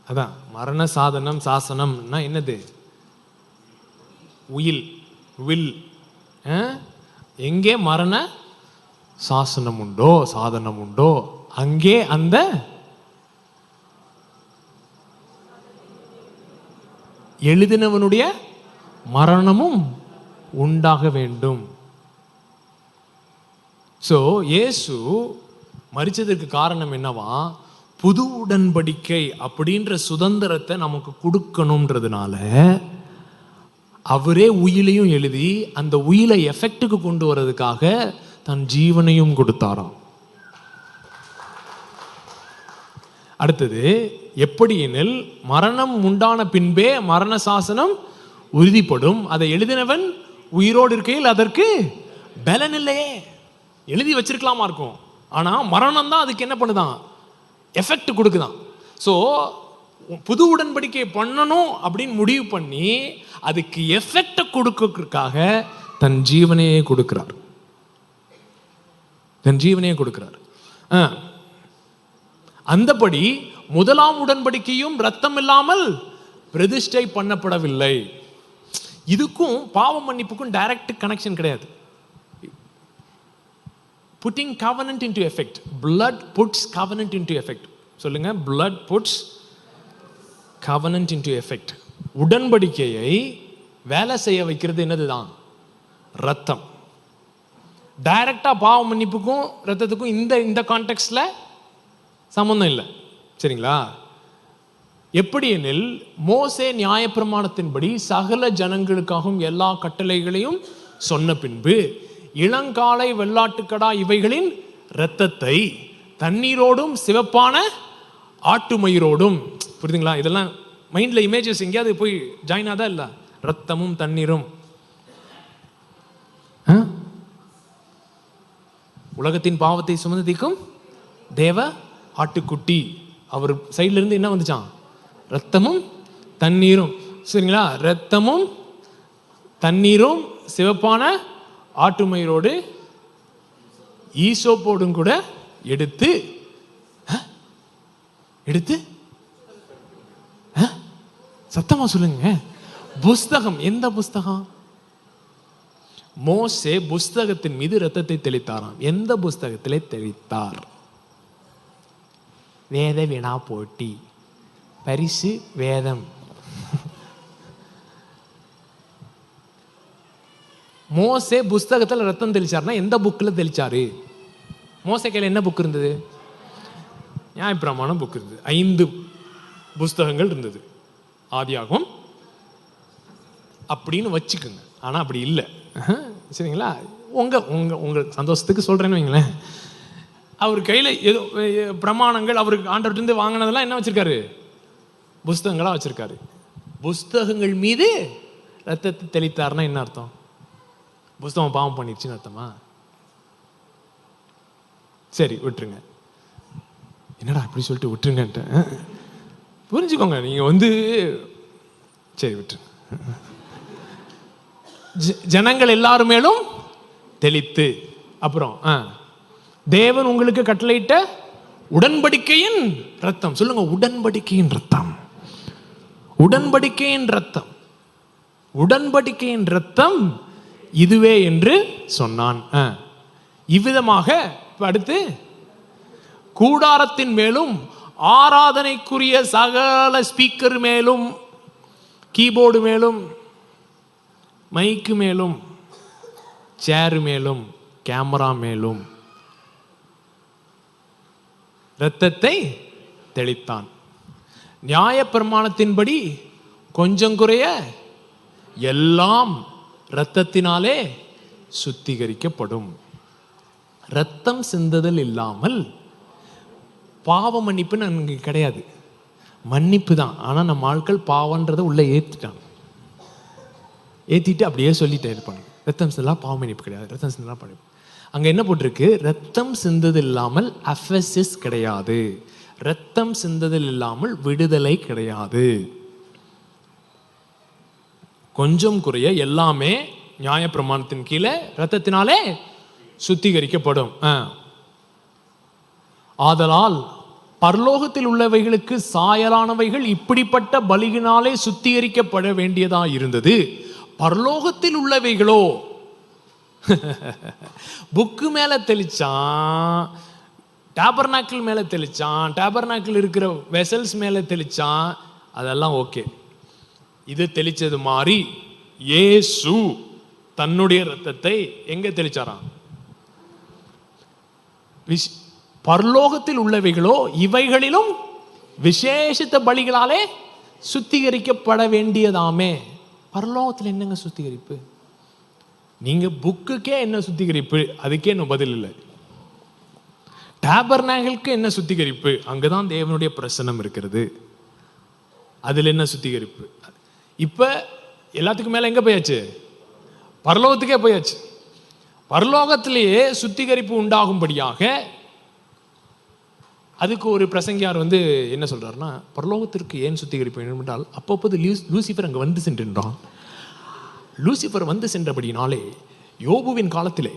Speaker 1: அதான் மரண சாதனம். சாசனம்னா என்னது? உயில், வில். எங்கே மரண சாசனம் உண்டோ, சாதனம் உண்டோ, அங்கே அந்த எழுதினவனுடைய மரணமும் உண்டாக வேண்டும். சோ இயேசு மரிச்சதற்கு காரணம் என்னவா? புது உடன்படிக்கை அப்படின்ற சுதந்திரத்தை நமக்கு கொடுக்கணும்ன்றதுனால அவரே உயிலையும் எழுதி அந்த உயிலை எஃபெக்டுக்கு கொண்டு வர்றதுக்காக தன் ஜீவனையும் கொடுத்தாராம். அடுத்தது எப்படி எனில், மரணம் உண்டான பின்பே மரண சாசனம் உறுதிப்படும், அதை எழுதினவன் உயிரோடு இருக்கையில் அதற்கு பலன் இல்லையே. எழுதி வச்சிருக்கலாமா இருக்கும், ஆனா மரணம் தான் அதுக்கு என்ன பண்ணுதான்? எஃபெக்ட் கொடுக்குதான். ஸோ புது உடன்படிக்கை பண்ணணும் அப்படின்னு முடிவு பண்ணி அதுக்கு எஃபெக்ட் கொடுக்கறதுக்காக தன் ஜீவனையே கொடுக்கிறார். தன் ஜீவனையே கொடுக்கிறார். அந்தபடி முதலாம் உடன்படிக்கையும் ரத்தம் இல்லாமல் பிரதிஷ்டை பண்ணப்படவில்லை. இதுக்கும் பாவ மன்னிப்புக்கும் டைரக்ட் கனெக்ஷன் கிடையாது. Putting covenant into effect. Blood puts covenant into effect. சொல்லுங்க, blood puts covenant into effect. உடன்படிக்கையை வேலை செய்ய வைக்கிறது என்னதுதான்? ரத்தம். டைரக்டா பாவ மன்னிப்புக்கும் ரத்தத்துக்கும் இந்த கான்டெக்ட்ல சம்பந்தம் இல்லை. சரிங்களா? எப்படி எனில், மோசே நியாயப்பிரமாணத்தின்படி சகல ஜனங்களுக்காகவும் எல்லா கட்டளைகளையும் சொன்ன பின்பு இளங்காளை வெள்ளாட்டுக்கடா இவைகளின் இரத்தத்தை தண்ணீரோடும் சிவப்பான ஆட்டுமயிரோடும், புரியுதுங்களா? இதெல்லாம் மைண்ட்ல இமேஜஸ் எங்கேயாவது போய் ஜாயின் ஆதா? இல்ல, ரத்தமும் தண்ணீரும். உலகத்தின் பாவத்தை சுமந்து தீர்க்கும் தேவ ஆட்டுக்குட்டி. அவர் சைட்ல இருந்து என்ன வந்துச்சான்? ரத்தமும் தண்ணீரும். சரிங்களா? ரத்தமும் தண்ணீரும் சிவப்பான ஆட்டுமயிரோடு ஈசோப்போடும் கூட எடுத்து சத்தமா சொல்லுங்க. புஸ்தகம். எந்த புஸ்தகம்? மோசே புஸ்தகத்தின் மீது ரத்தத்தை தெளித்தாராம். எந்த புஸ்தகத்திலே தெளித்தார்? வேத வினா போட்டி, பரிசு வேதம். மோசே புஸ்தகத்தில் ரத்தம் தெளிச்சார்னா எந்த புக்கில் தெளிச்சாரு? மோசே கையில் என்ன புக் இருந்தது? நியாயப்பிரமாணம் புக் இருந்தது. 5 புஸ்தகங்கள் இருந்தது. ஆதியாகமம் அப்படின்னு வச்சுக்கோங்க. ஆனால் அப்படி இல்லை, சரிங்களா? உங்கள் சந்தோஷத்துக்கு சொல்கிறேன்னு வைங்களேன். அவர் கையில் ஏதோ பிரமாணங்கள் அவருக்கு ஆண்டவர்கிட்ட வாங்கினதெல்லாம் என்ன வச்சுருக்காரு? புஸ்தகங்களாக வச்சுருக்காரு. புஸ்தகங்கள் மீது ரத்தத்தை தெளித்தார்னா என்ன அர்த்தம்? புஸ்தகம் பாவம் பண்ணிடுச்சுன்னு அர்த்தமா? சரி விட்டுருங்க. என்னடா அப்படி சொல்லிட்டு விட்டுருங்கன்ட்டு புரிஞ்சுக்கோங்க. நீங்கள் சரி விட்டுருங்க. ஜனங்கள் எல்லாரும் மேலும் தெளித்து, அப்புறம் தேவன் உங்களுக்கு கட்டளையிட்ட உடன்படிக்கையின் ரத்தம். சொல்லுங்க, உடன்படிக்கையின் ரத்தம். உடன்படிக்கையின் ரத்தம், உடன்படிக்கையின் ரத்தம் இதுவே என்று சொன்னான். இவ்விதமாக அடுத்து கூடாரத்தின் மேலும் ஆராதனைக்குரிய சகல ஸ்பீக்கர் மேலும் கீபோர்டு மேலும் மைக்கு மேலும் சேரு மேலும் கேமரா மேலும் இரத்தத்தை தெளித்தான். நியாயப்பிரமாணத்தின்படி கொஞ்சம் குறைய எல்லாம் இரத்தத்தினாலே சுத்திகரிக்கப்படும். இரத்தம் சிந்துதல் இல்லாமல் பாவ மன்னிப்புன்னு அங்கே கிடையாது. மன்னிப்பு தான், ஆனால் நம்ம ஆட்கள் பாவன்றதை உள்ளே ஏற்றிட்டு அப்படியே சொல்லிட்டே இருப்பாங்க. ரத்தம் சிந்தலாம் பாவ மன்னிப்பு கிடையாது, ரத்தம் சிந்தலாம் பண்ணி. அங்கே என்ன போட்டிருக்கு? ரத்தம் சிந்துதல் இல்லாமல் அஃபெசிஸ் கிடையாது, ரத்தம் சிந்துதல் இல்லாமல் விடுதலை கிடையாது. கொஞ்சம் குறைய எல்லாமே நியாயப்பிரமாணத்தின் கீழே ரத்தத்தினாலே சுத்திகரிக்கப்படும். ஆதலால் பரலோகத்தில் உள்ளவைகளுக்கு சாயலானவைகள் இப்படிப்பட்ட பலியினாலே சுத்திகரிக்கப்பட வேண்டியதா இருந்தது. பரலோகத்தில் உள்ளவைகளோ புக்கு மேல தெளிச்சான், டேபர்நாக்கிள் மேல தெளிச்சான், டேபர்நாக்கிள் இருக்கிற வெசல்ஸ் மேல தெளிச்சான், அதெல்லாம் ஓகே. இது தெளிச்சது மாதிரி இயேசு தன்னுடைய ரத்தத்தை எங்க தெளிச்சாராம்? பரலோகத்தில் உள்ளவைகளோ இவைகளிலும் விசேஷித்த பலிகளாலே சுத்திகரிக்கப்பட வேண்டியதாமே. பரலோகத்தில் என்னங்க சுத்திகரிப்பு? நீங்க புக்குக்கே என்ன சுத்திகரிப்பு? அதுக்கே இன்னும் பதில் இல்லை. டேபர்நாக்கிளுக்கு என்ன சுத்திகரிப்பு? அங்கதான் தேவனுடைய பிரசன்னம் இருக்கிறது, அதுல என்ன சுத்திகரிப்பு? இப்ப எல்லாத்துக்கும் மேல எங்க போயாச்சு? பரலோகத்துக்கே போயாச்சு. பரலோகத்திலேயே சுத்திகரிப்பு உண்டாகும்படியாக அதுக்கு ஒரு பிரசங்கியார் என்ன சொல்றாருன்னா, பரலோகத்திற்கு ஏன் சுத்திகரிப்பு வேண்டும் என்றால், அப்பப்போது லூசிஃபர் அங்கே வந்து சென்றான். லூசிஃபர் வந்து சென்றபடினாலே யோபுவின் காலத்திலே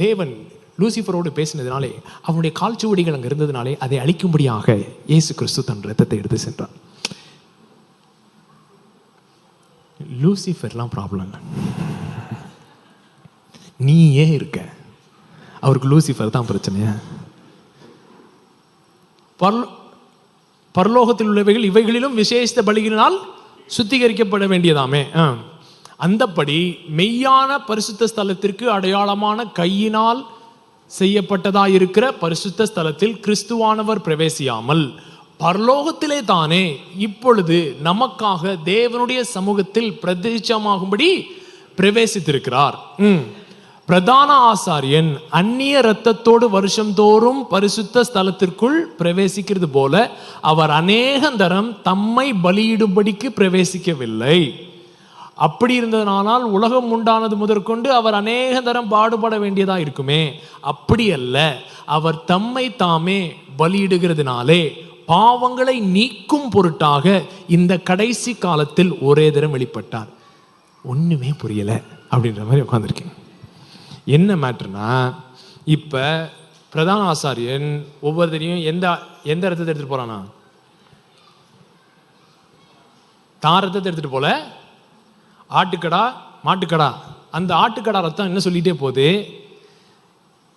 Speaker 1: தேவன் லூசிஃபரோடு பேசினதினாலே அவனுடைய கால்ச்சுவடிகள் அங்கே இருந்ததினாலே அதை அழிக்கும்படியாக இயேசு கிறிஸ்து தன் ரத்தத்தை எடுத்து சென்றான். லூசிஃபர்லாம் ப்ராப்ளம், நீ ஏன் இருக்க? அவருக்கு லூசிஃபர் தான் பிரச்சனையா? பரலோகத்தில் உள்ளவைகள் இவைகளிலும் விசேஷ பலியினால் சுத்திகரிக்கப்பட வேண்டியதாமே. அந்தப்படி மெய்யான பரிசுத்த ஸ்தலத்திற்கு அடையாளமான கையினால் செய்யப்பட்டதாய் இருக்கிற பரிசுத்த ஸ்தலத்தில் கிறிஸ்துவானவர் பிரவேசியாமல் பரலோகத்திலே தானே இப்பொழுது நமக்காக தேவனுடைய சமூகத்தில் பிரதிஷ்டமாகும்படி பிரவேசித்திருக்கிறார். பிரதான ஆசாரியன் அந்நிய இரத்தத்தோடு வருஷந்தோறும் பரிசுத்த ஸ்தலத்திற்குள் பிரவேசிக்கிறது போல அவர் அநேகந்தரம் தம்மை பலியிடும்படிக்கு பிரவேசிக்கவில்லை. அப்படி இருந்ததனால் உலகம் உண்டானது முதற்கொண்டு அவர் அநேகந்தரம் பாடுபட வேண்டியதா இருக்குமே. அப்படி அல்ல, அவர் தம்மை தாமே பலியிடுகிறதுனாலே பாவங்களை நீக்கும் பொருட்டாக இந்த கடைசி காலத்தில் ஒரே தரம் வெளிப்பட்டார். ஒண்ணுமே புரியல அப்படின்ற மாதிரி உட்காந்துருக்கீங்க. என்ன மேட்டர்னா, இப்ப பிரதான ஆசாரியன் ஒவ்வொருத்தரையும் எந்த ரத்தத்தை எடுத்துட்டு போறானா? தான் ரத்தத்தை எடுத்துட்டு போல, ஆட்டுக்கடா மாட்டுக்கடா. அந்த ஆட்டுக்கடா ரத்தம் என்ன சொல்லிட்டே போகுது?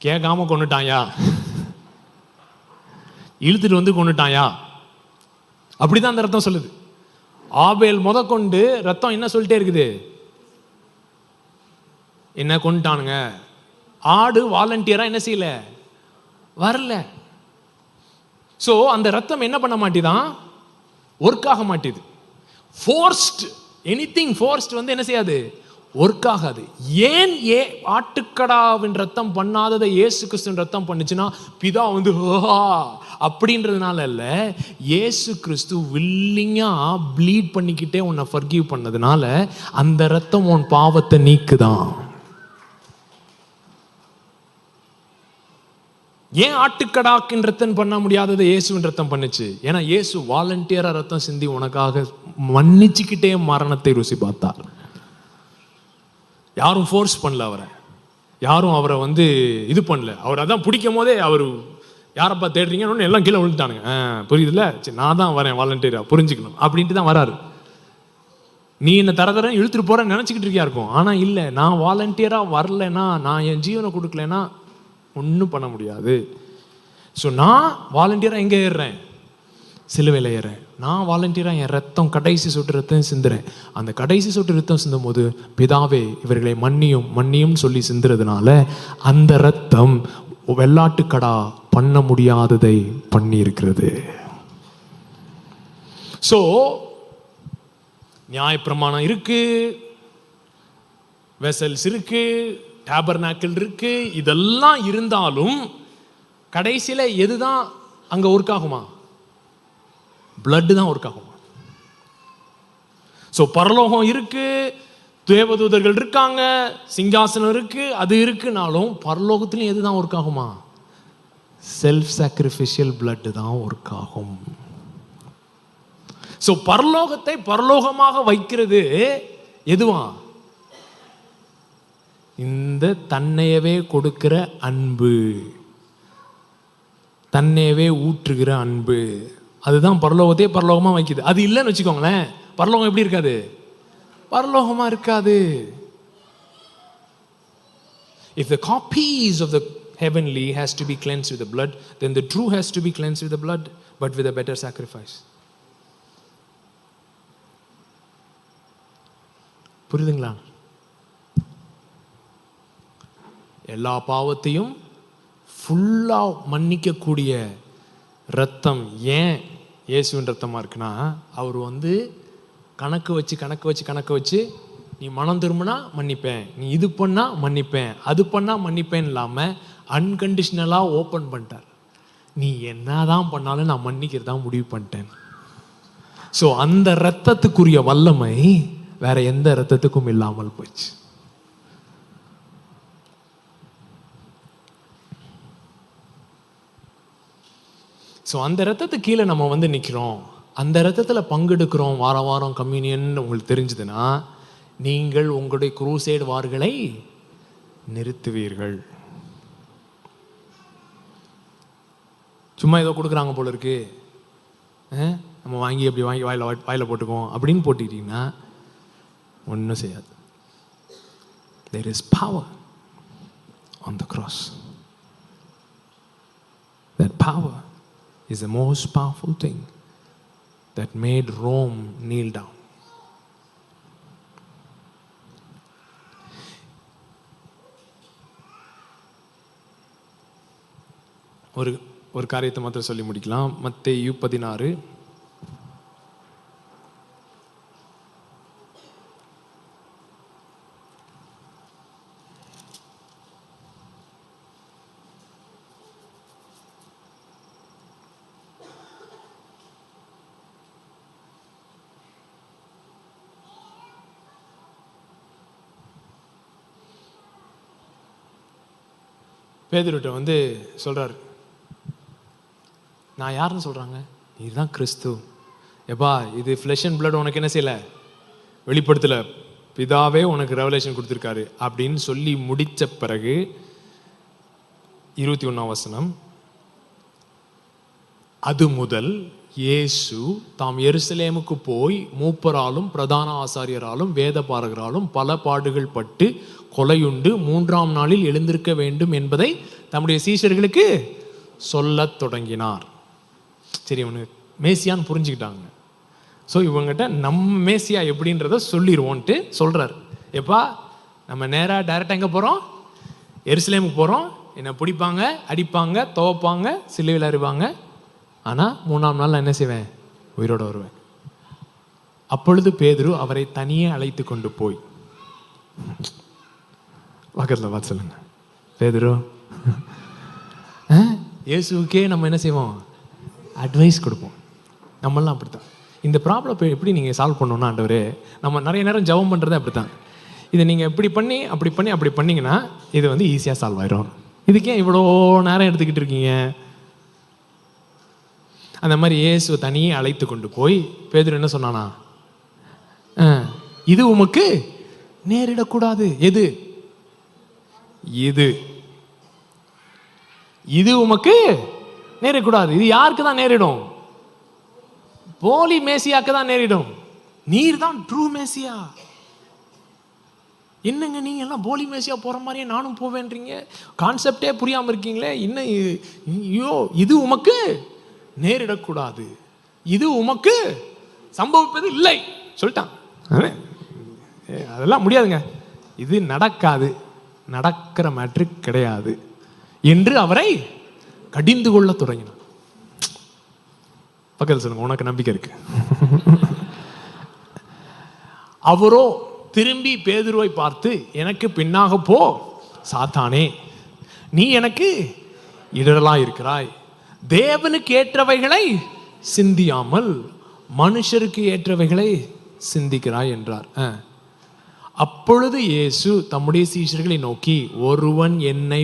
Speaker 1: கேட்காம கொண்டுட்டாயா, இழுத்துட்டு கொண்டுட்டாயா, அப்படிதான் அந்த ரத்தம் சொல்லுது. ஆபேல் முத கொண்டு ரத்தம் என்ன சொல்லிட்டே இருக்குது? என்ன கொண்டுட்டானுங்க. ஆடு வாலண்டியரா என்ன செய்யல, வரல. சோ அந்த ரத்தம் என்ன பண்ண மாட்டேதான், ஒர்க் ஆக மாட்டேது. ஃபோர்ஸ்ட், எனிதிங் ஃபோர்ஸ்ட் வந்து என்ன செய்யாது, ஒர்க் ஆகாது. ஏன் ஆட்டுக்கடாவின் ரத்தம் பண்ணாததை இயேசு கிறிஸ்துவின் ரத்தம் பண்ணுச்சுன்னா, பிதா வந்து அப்படின்றதுனால இல்ல, இயேசு கிறிஸ்து வில்லிங்கா ப்ளீட் பண்ணிக்கிட்டே உன்னை ஃபர்கிவ் பண்ணதுனால அந்த ரத்தம் உன் பாவத்தை நீக்குதான். ஏன் ஆட்டுக்கடாக்கின் ரத்தம் பண்ண முடியாததை இயேசுவின் ரத்தம் பண்ணுச்சு? ஏன்னா இயேசு வாலண்டியரா ரத்தம் சிந்தி உனக்காக மன்னிச்சுக்கிட்டே மரணத்தை ருசி பார்த்தார். யாரும் ஃபோர்ஸ் பண்ணல அவரை, யாரும் அவரை வந்து இது பண்ணல. அவர் அதான் பிடிக்கும் போதே அவர் யாரப்பா தேடுறீங்கன்னு எல்லாம் கீழே விழுந்துட்டானுங்க. புரியுதுல்ல, சரி நான் தான் வரேன் வாலண்டியரா, புரிஞ்சுக்கணும் அப்படின்ட்டு தான் வராரு. நீ என்ன தரதரன்னு இழுத்துட்டு போறேன்னு நினச்சிக்கிட்டு இருக்கியா இருக்கும். ஆனால் இல்லை, நான் வாலண்டியரா வரலைன்னா, நான் என் ஜீவனை கொடுக்கலன்னா ஒன்றும் பண்ண முடியாது. ஸோ நான் வாலண்டியராக எங்கே ஏறுறேன்? சிலுவையில் ஏறேன். நான் வாலண்டியராக என் ரத்தம், கடைசி சொட்டு ரத்தம் சிந்துறேன். அந்த கடைசி சொட்டு ரத்தம் சிந்தும் போது பிதாவே இவர்களை மன்னியும் மன்னியும் சொல்லி சிந்துறதுனால அந்த ரத்தம் வெள்ளாட்டுக்கடா பண்ண முடியாததை பண்ணி இருக்கிறது. ஸோ நியாயப்பிரமாணம் இருக்கு, வெசல்ஸ் இருக்கு, டேபர்நாக்கிள் இருக்கு, இதெல்லாம் இருந்தாலும் கடைசியில் எதுதான் அங்கே ஒர்க் ஆகுமா? பிளட் தான் ஒர்க் ஆகுமா? ஸோ பரலோகம் இருக்கு, தேவதூதர்கள் இருக்காங்க, சிங்காசனம் இருக்கு, அது இருக்குனாலும் பரலோகத்திலையும் எதுதான் ஒர்க் ஆகுமா? செல்ஃப் சாக்ரிஃபிஷியல் பிளட் தான் ஒர்க் ஆகும். ஸோ பரலோகத்தை பரலோகமாக வைக்கிறது எதுவா? இந்த தன்னையவே கொடுக்கிற அன்பு, தன்னையவே ஊற்றுகிற அன்பு, அதுதான் பரலோகத்தையே பரலோகமாக வைக்குது. அது இல்லைன்னு வச்சுக்கோங்களேன், பரலோகம் எப்படி இருக்காது? பரலோகமா இருக்காது. If the copies of the heavenly has to be cleansed with the blood, then the true has to be cleansed with the blood, but with a better sacrifice. புரியுதுங்களா? எல்லா பாவத்தையும் ஃபுல்லா மன்னிக்கக்கூடிய ரத்தம் ஏன் இயேசுவின் ரத்தமாக இருக்குன்னா, அவர் வந்து கணக்கு வச்சு நீ மனம் திரும்பினா மன்னிப்பேன், நீ இது பண்ணா மன்னிப்பேன், அது பண்ணா மன்னிப்பேன் இல்லாமல் அன்கண்டிஷனலாக ஓப்பன் பண்ணிட்டார். நீ என்னதான் பண்ணாலும் நான் மன்னிக்கிறதா முடிவு பண்ணிட்டேன். ஸோ அந்த ரத்தத்துக்குரிய வல்லமை வேற எந்த ரத்தத்துக்கும் இல்லாமல் போச்சு. ஸோ அந்த ரத்தத்துக்கு கீழே நம்ம வந்து நிற்கிறோம், அந்த ரத்தத்தில் பங்கெடுக்கிறோம், வாரம் வாரம் கம்யூனியன் உங்களுக்கு தெரிஞ்சதுன்னா நீங்கள் உங்களுடைய குரூசேட் வார்களை நிறுத்துவீர்கள். சும்மா ஏதோ கொடுக்குறாங்க போல இருக்கு, நம்ம வாங்கி அப்படி வாங்கி வாயில போட்டுக்குவோம் அப்படின்னு போட்டுக்கிட்டீங்கன்னா ஒன்றும் செய்யாது. There is power on the cross. That power is the most powerful thing that made Rome kneel down. ஒரு காரியத்தை மாத்திரம் சொல்லி முடிக்கலாம். மத்தேயு 16 பேதுருட்ட வந்து சொல்றாரு, நான் யாருன்னு சொல்றாங்க? இதுதான் கிறிஸ்து. எப்பா இது ஃப்ளஷ் அண்ட் பிளட் உனக்கு என்ன செய்யல, வெளிப்படுத்தல, பிதாவே உனக்கு ரெவலேஷன் கொடுத்துருக்காரு அப்படின்னு சொல்லி முடித்த பிறகு 21ஆம் வசனம், அது முதல் இயேசு தாம் எருசலேமுக்கு போய் மூப்பராலும் பிரதான ஆசாரியராலும் வேத பாரகராலும் பல பாடுகள் பட்டு கொலையுண்டு 3ஆம் நாளில் எழுந்திருக்க வேண்டும் என்பதை தம்முடைய சீஷர்களுக்கு சொல்லத் தொடங்கினார். சரி, இவனுக்கு மேசியான்னு புரிஞ்சுக்கிட்டாங்க. ஸோ இவங்ககிட்ட நம்ம மேசியா எப்படின்றத சொல்லிடுவோன்ட்டு சொல்றாரு. எப்பா நம்ம நேராக டைரெக்டாக எங்கே போகிறோம்? எருசலேமுக்கு போகிறோம். என்னை பிடிப்பாங்க, அடிப்பாங்க, துவைப்பாங்க, சிலுவையில் அறிவாங்க. ஆனால் 3ஆம் நாள் நான் என்ன செய்வேன்? உயிரோடு வருவேன். அப்பொழுது பேதுரு அவரை தனியே அழைத்து கொண்டு போய், பக்கத்தில் பார்த்து சொல்லுங்க, பேதுரு, இயேசுக்கே நம்ம என்ன செய்வோம்? அட்வைஸ் கொடுப்போம். நம்மளாம் அப்படித்தான். இந்த ப்ராப்ளம் எப்படி நீங்கள் சால்வ் பண்ணணும்னா, ஆண்டவரே, நம்ம நிறைய நேரம் ஜெபம் பண்ணுறதே அப்படித்தான். இதை நீங்கள் இப்படி பண்ணி அப்படி பண்ணிங்கன்னா இது வந்து ஈஸியாக சால்வ் ஆயிடும். இதுக்கே இவ்வளோ நேரம் எடுத்துக்கிட்டு இருக்கீங்க? அந்த மாதிரி இயேசு தனியே அழைத்து கொண்டு போய் பேதுரு என்ன சொன்னானா? இது உமக்கு நேரிடக்கூடாது. எது? இது உமக்கு நேரிடக்கூடாது. இது யாருக்கு தான் நேரிடும்? போலி மேசியாக்கு தான் நேரிடும். நீர் தான் ட்ரூ மேசியா. என்னங்க நீங்க எல்லாம் போலி மேசியா போற மாதிரியே நானும் போவேன்றீங்க? கான்செப்டே புரியாம இருக்கீங்களே. இன்னும் ஐயோ, இது உமக்கு நேரிடக்கூடாது, இது உமக்கு சம்பவிப்பது இல்லை சொல்லிட்டான். அதெல்லாம் முடியாதுங்க, இது நடக்காது, நடக்கிற மேட்ரிக் கிடையாது என்று அவரை கடிந்து கொள்ள தொடங்கினான். பக்கத்தில் சொல்லுங்க, உனக்கு நம்பிக்கை இருக்கு. அவரோ திரும்பி பேதுருவை பார்த்து, எனக்கு பின்னாக போ சாத்தானே, நீ எனக்கு இடரலா இருக்கிறாய். தேவனுக்கு ஏற்றவைகளை சிந்தியாமல் மனுஷருக்கு ஏற்றவைகளை சிந்திக்கிறாய் என்றார். அப்பொழுது இயேசு தம்முடைய சீஷர்களை நோக்கி, ஒருவன் என்னை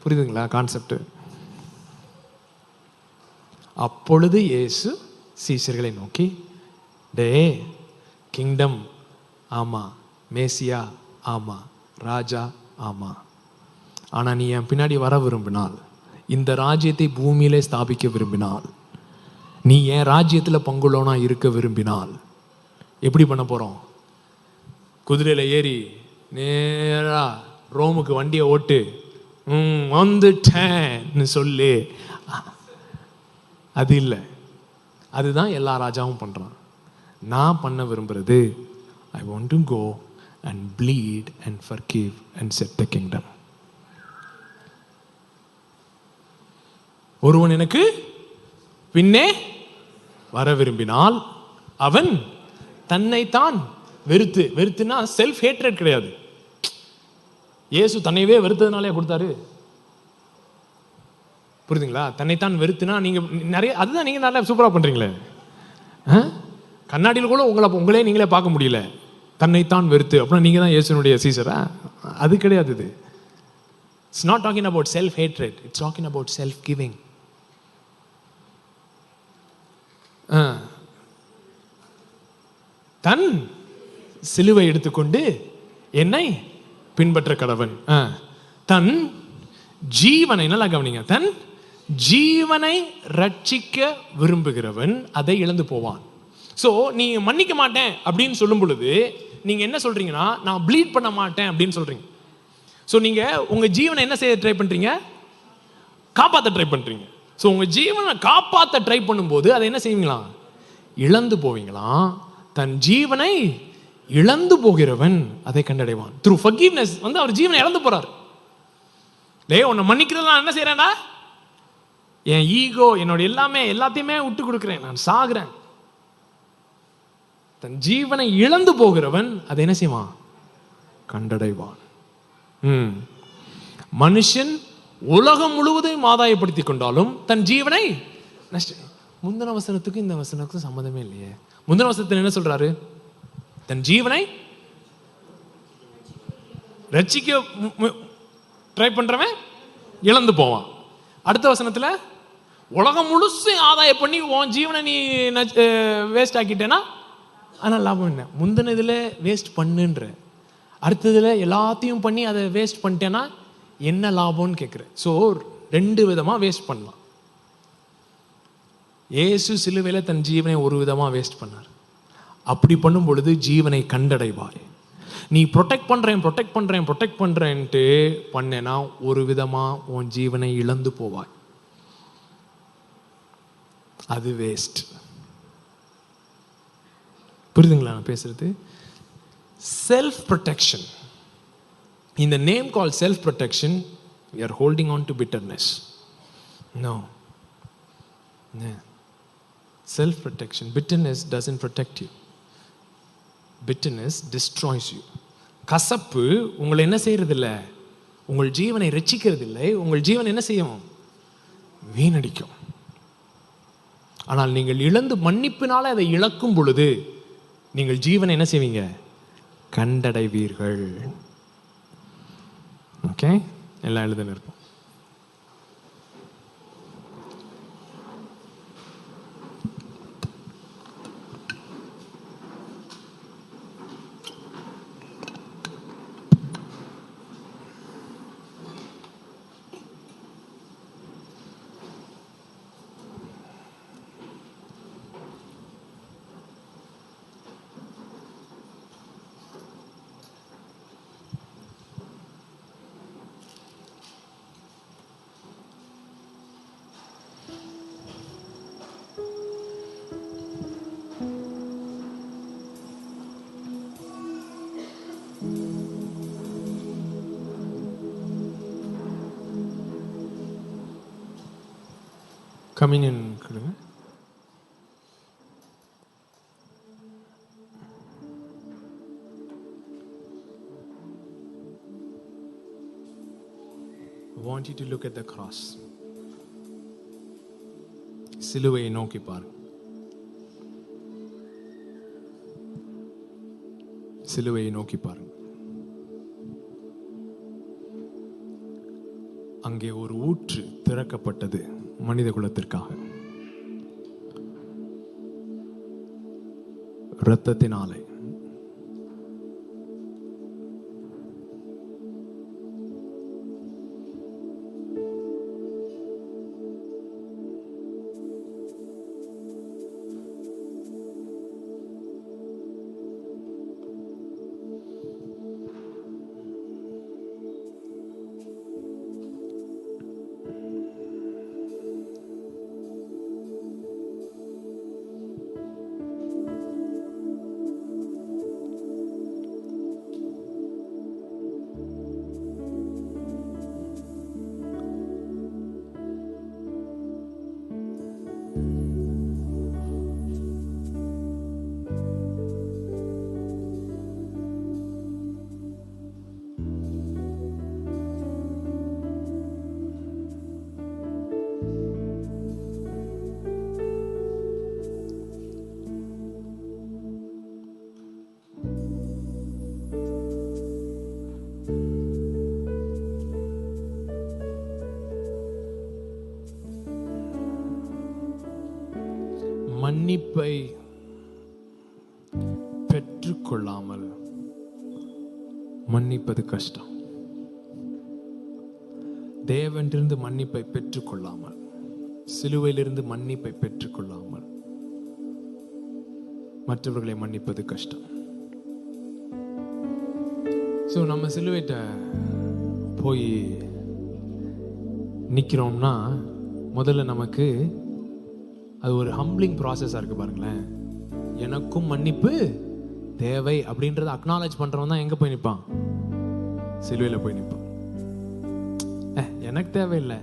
Speaker 1: புரியுதுங்களா கான்செப்ட்? அப்பொழுது இயேசு சீஷர்களை நோக்கி, டே, கிங்டம் ஆமா, மேசியா ஆமா, ராஜா ஆமா, ஆனா நீ என் பின்னாடி வர விரும்பினால், இந்த ராஜ்யத்தை பூமியிலே ஸ்தாபிக்க விரும்பினால், நீ என் ராஜ்யத்தில் பங்குள்ளவனா இருக்க விரும்பினால் எப்படி பண்ண போறோம்? குதிரையில ஏறி நேரா ரோமுக்கு வண்டியை ஓட்டு, வந்துட்டேன்னு சொல்லு. அது இல்லை. அதுதான் எல்லா ராஜாவும் பண்றான். நான் பண்ண விரும்புறது, I want to go and bleed and forgive and set the kingdom. ஒருவன் எனக்கு பின்னே வர விரும்பினால் அவன் தன்னைத்தான் வெறுத்துனா செல்ஃப் ஹேட்ரட் கிடையாது. இயேசு தன்னையவே வெறுத்ததுனாலே கொடுத்தாரு. புரியுதுங்களா? தன்னைத்தான் வெறுத்துனா நீங்க நிறைய, அதுதான் நீங்க நல்லா சூப்பரா பண்றீங்களே. கண்ணாடியில் கூட உங்களே நீங்களே பார்க்க முடியல. தன்னைத்தான் வெறுத்து அப்படின்னா நீங்க தான் இயேசுனுடைய சீசரா? அது கிடையாது. இது it's not talking about self hatred, it's talking about self giving. தன் சிலுவை எடுத்துக்கொண்டு என்னை பின்பற்ற கடவன். தன் ஜீவனை, நல்லா கவனிங்க, தன் ஜீவனை ரட்சிக்க விரும்புகிறவன் அதை இழந்து போவான். ஸோ நீ மன்னிக்க மாட்டேன் அப்படின்னு சொல்லும் பொழுது நீங்க என்ன சொல்றீங்கன்னா, நான் ப்ளீட் பண்ண மாட்டேன் அப்படின்னு சொல்றீங்க. ஸோ நீங்க உங்க ஜீவனை என்ன செய்ய ட்ரை பண்றீங்க? காப்பாற்ற ட்ரை பண்றீங்க. ஸோ உங்க ஜீவனை காப்பாற்ற ட்ரை பண்ணும்போது அதை என்ன செய்வீங்களா? இழந்து போவீங்களாம். தன் ஜீவனை இழந்து போகிறவன் அதை கண்டடைவான். த்ரூ ஃபர்கிவ்னஸ் வந்து அவர் ஜீவனை இழந்து போறாரு. உன்னை மன்னிக்கிறது நான் என்ன செய்யறேன்டா, என் ஈகோ, என்னோட எல்லாத்தையுமே விட்டு கொடுக்குறேன், நான் சாகுறேன். தன் ஜீவனை இழந்து போகிறவன் அதை என்ன செய்வான்? கண்டடைவான். மனுஷன் உலகம் முழுவதையும் ஆதாயப்படுத்திக் கொண்டாலும் தன் ஜீவனை முந்தின வசனத்துக்கும் இந்த வசனத்துக்கும் சம்மந்தமே இல்லையே. முந்தின வசனத்தில் என்ன சொல்றாரு? தன் ஜீவனை ரட்சிக்க ட்ரை பண்றவன் இழந்து போவான். அடுத்த வசனத்துல உலகம் முழுசு ஆதாயம் பண்ணி உன் ஜீவனை நீ வேஸ்ட் ஆக்கிட்டேன்னா ஆனால் லாபம் என்ன? முந்தின இதுல வேஸ்ட் பண்ணுன்ற, அடுத்ததுல எல்லாத்தையும் பண்ணி அதை வேஸ்ட் பண்ணிட்டேன்னா என்ன லாபம்னு கேட்குறேன். ஸோ ரெண்டு விதமா வேஸ்ட் பண்ணலாம். இயேசு சிலுவையில தன் ஜீவனை ஒரு விதமா வேஸ்ட் பண்ணார். அப்படி பண்ணும் பொழுது ஜீவனை கண்டடைவாய். நீ ப்ரொடெக்ட் பண்றேன்ட்டு பண்ணேன்னா ஒரு விதமா உன் ஜீவனை இழந்து போவாய். அது வேஸ்ட். புரியுதுங்களா நான் பேசுறது? Self protection. In the name called self protection, we are holding on to bitterness. No. Self protection. Bitterness doesn't protect you. bitterness destroys you. கசப்பு உங்களை என்ன செய்யறதில்லை, உங்கள் ஜீவனை ரட்சிக்கிறதில்லை, உங்கள் ஜீவன் என்ன செய்யும், வீணடிக்கும். ஆனால் நீங்கள் இழந்து மன்னிப்பினால அதை இழக்கும் பொழுது நீங்கள் ஜீவனை என்ன செய்வீங்க, கண்டடைவீர்கள். ஓகே, எல்லாம் எழுதுன்னு இருக்கும். கம்யூனியன் கொடுங்க. I want you to look at the cross. சிலுவையை நோக்கி பாருங்க. சிலுவையை நோக்கி பாருங்க. அங்கே ஒரு ஊற்று திறக்கப்பட்டது மனித குலத்திற்காக. இரத்தத்தினாலே மன்னிப்பை பெற்றுக்கொள்ளாமல் மன்னிப்பது கஷ்டம். தேவனிலிருந்து மன்னிப்பை பெற்றுக்கொள்ளாமல், சிலுவையிலிருந்து மன்னிப்பை பெற்றுக்கொள்ளாமல் மற்றவர்களை மன்னிப்பது கஷ்டம். ஸோ நம்ம சிலுவைட்ட போய் நிற்கிறோம்னா முதல்ல நமக்கு அது ஒரு ஹம்பிளிங் ப்ராசஸாக இருக்குது பாருங்களேன். எனக்கும் மன்னிப்பு தேவை அப்படின்றத அக்னாலேஜ் பண்ணுறவன் தான் எங்கே போய் நிற்பான், சிலுவையில் போய் நிற்பான். எனக்கு தேவையில்லை,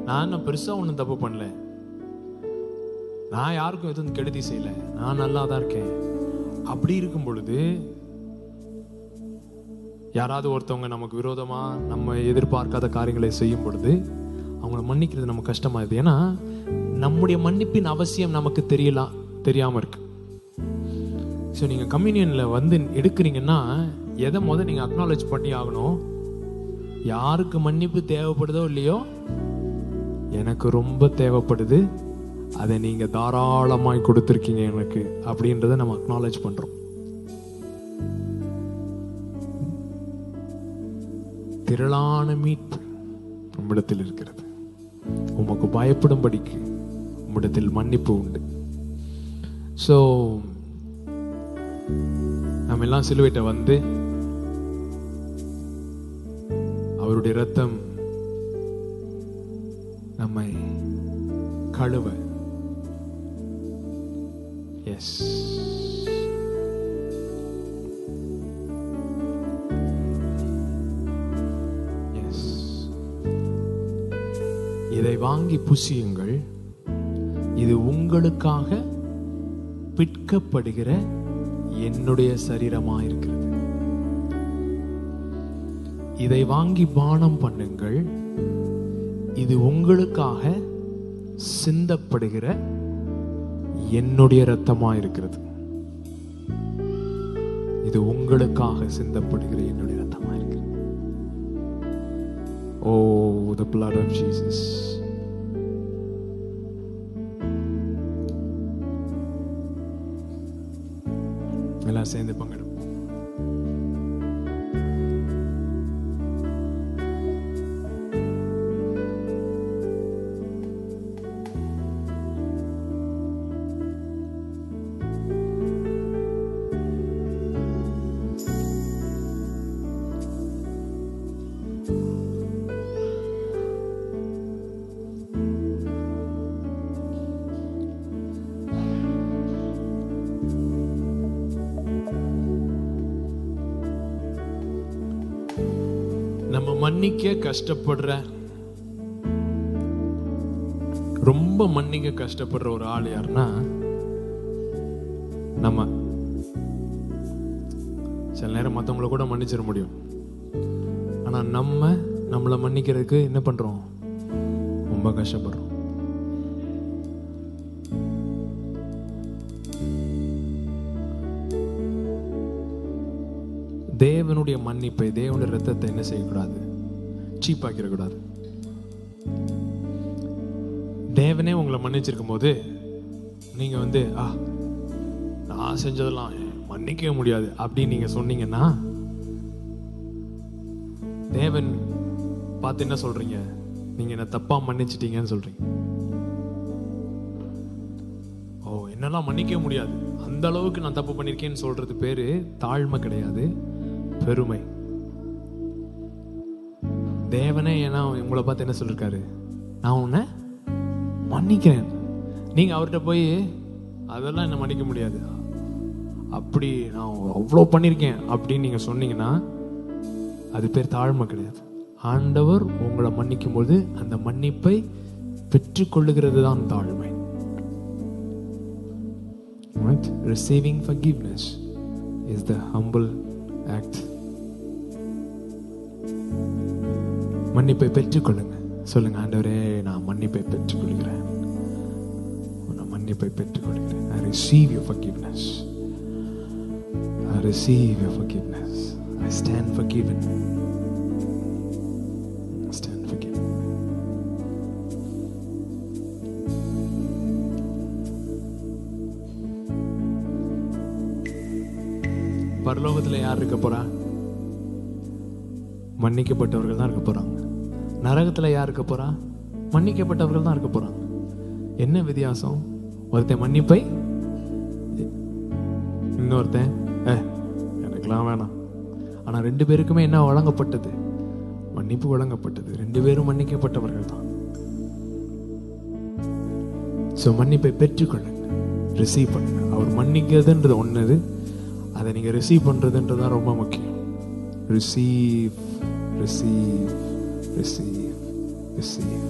Speaker 1: நான் பெருசாக ஒன்றும் தப்பு பண்ணல, நான் யாருக்கும் எதுவும் கெடுதி செய்யலை, நான் நல்லா தான் இருக்கேன். அப்படி இருக்கும் பொழுது யாராவது ஒருத்தவங்க நமக்கு விரோதமாக நம்ம எதிர்பார்க்காத காரியங்களை செய்யும் பொழுது அவங்கள மன்னிக்கிறது நமக்கு கஷ்டமாகுது. ஏன்னா நம்முடைய மன்னிப்பின் அவசியம் நமக்கு தெரியாமல் இருக்கு. ஸோ நீங்கள் கம்யூனியனில் வந்து எடுக்கிறீங்கன்னா எதை முதல் நீங்கள் அக்னாலேஜ் பண்ணி ஆகணும், யாருக்கு மன்னிப்பு தேவைப்படுதோ இல்லையோ எனக்கு ரொம்ப தேவைப்படுது, அதை நீங்கள் தாராளமாய் கொடுத்துருக்கீங்க எனக்கு அப்படின்றத நம்ம அக்னாலேஜ் பண்ணுறோம். திரளான மீட்பு உம்மிடத்தில் இருக்கிறது, உமக்கு பயப்படும்படிக்கு உம்மிடத்தில் மன்னிப்பு உண்டு. ஸோ நம்ம எல்லாம் சிலுவைட்ட வந்து அவருடைய இரத்தம் நம்மை கழுவ, எஸ் இதை வாங்கி புசியுங்கள், இது உங்களுக்காக பிற்கப்படுகிற என்னுடைய சரீரமாக இருக்கிறது. இதை வாங்கி பானம் பண்ணுங்கள், இது உங்களுக்காக சிந்தப்படுகிற என்னுடைய இரத்தமாக இருக்கிறது. இது உங்களுக்காக சிந்தப்படுகிற என்னுடைய இரத்தமாக இருக்கிறது. Oh, the blood of Jesus. எல்லாம் சேர்ந்து பங்கெடுப்போம். நம்ம மன்னிக்க கஷ்டப்படுற, ரொம்ப மன்னிக்க கஷ்டப்படுற ஒரு ஆள் யாருன்னா நம்ம. சில நேரம் மற்றவங்கள கூட மன்னிச்சிட முடியும், ஆனா நம்மளை மன்னிக்கிறதுக்கு என்ன பண்றோம்? ரொம்ப கஷ்டப்படுறோம். தேவனுடைய மன்னிப்பை, தேவனுடைய ரத்தத்தை என்ன செய்யக்கூடாது? சீப்பாக்கிடக்கூடாது. தேவனே உங்களை மன்னிச்சிருக்கும் போது நீங்க நான் செஞ்சதெல்லாம் மன்னிக்கவே முடியாது அப்படின்னு நீங்க சொன்னீங்கன்னா, தேவன் பார்த்து என்ன சொல்றீங்க? நீங்க என்ன தப்பா மன்னிச்சிட்டீங்கன்னு சொல்றீங்க. என்னெல்லாம் மன்னிக்கவே முடியாது, அந்த அளவுக்கு நான் தப்பு பண்ணிருக்கேன்னு சொல்றது பேரு தாழ்மை கிடையாது, பெருமை. தேவனே ஏன்னா உங்களை பார்த்து என்ன சொல்லிருக்காரு? நான் உன்னை மன்னிக்கிறேன். நீங்க அவர்கிட்ட போய் அதெல்லாம் என்ன மன்னிக்க முடியாது, அப்படி நான் அவ்வளோ பண்ணியிருக்கேன் அப்படின்னு நீங்க சொன்னீங்கன்னா அது பேர் தாழ்மை கிடையாது. ஆண்டவர் உங்களை மன்னிக்கும் போது அந்த மன்னிப்பை பெற்றுக்கொள்ளுகிறது தான் தாழ்மை. Right? Receiving forgiveness is the humble act. மன்னிப்பை பெற்றுக்கொள்ளுங்க. சொல்லுங்க, ஆண்டவரே நான் மன்னிப்பை பெற்றுக்கொள்கிறேன், நான் மன்னிப்பை பெற்றுக்கொள்கிறேன். I receive your forgiveness. I receive your forgiveness. I stand forgiven. I stand forgiven. பரலோகத்தில் யார் இருக்க போறா? மன்னிக்கப்பட்டவர்கள் தான் இருக்க போறாங்க. நரகத்தில் யார் இருக்க போறா? மன்னிக்கப்பட்டவர்கள் தான் இருக்க போறாங்க. என்ன வித்தியாசம்? ஒருத்தன் மன்னிப்பை, இன்னொருத்தன் எனக்குலாம் வேணாம். ஆனா ரெண்டு பேருக்குமே என்ன வழங்கப்பட்டது? மன்னிப்பு வழங்கப்பட்டது. ரெண்டு பேரும் மன்னிக்கப்பட்டவர்கள் தான். சோ மன்னிப்பை பெற்றுக்கொள்ளுங்க, ரிசீவ் பண்ணுங்க. அவர் மன்னிக்கிறதுன்றது ஒன்னது, அதை நீங்க ரிசீவ் பண்றதுன்றதுதான் ரொம்ப முக்கியம். Receive, receive, receive, receive.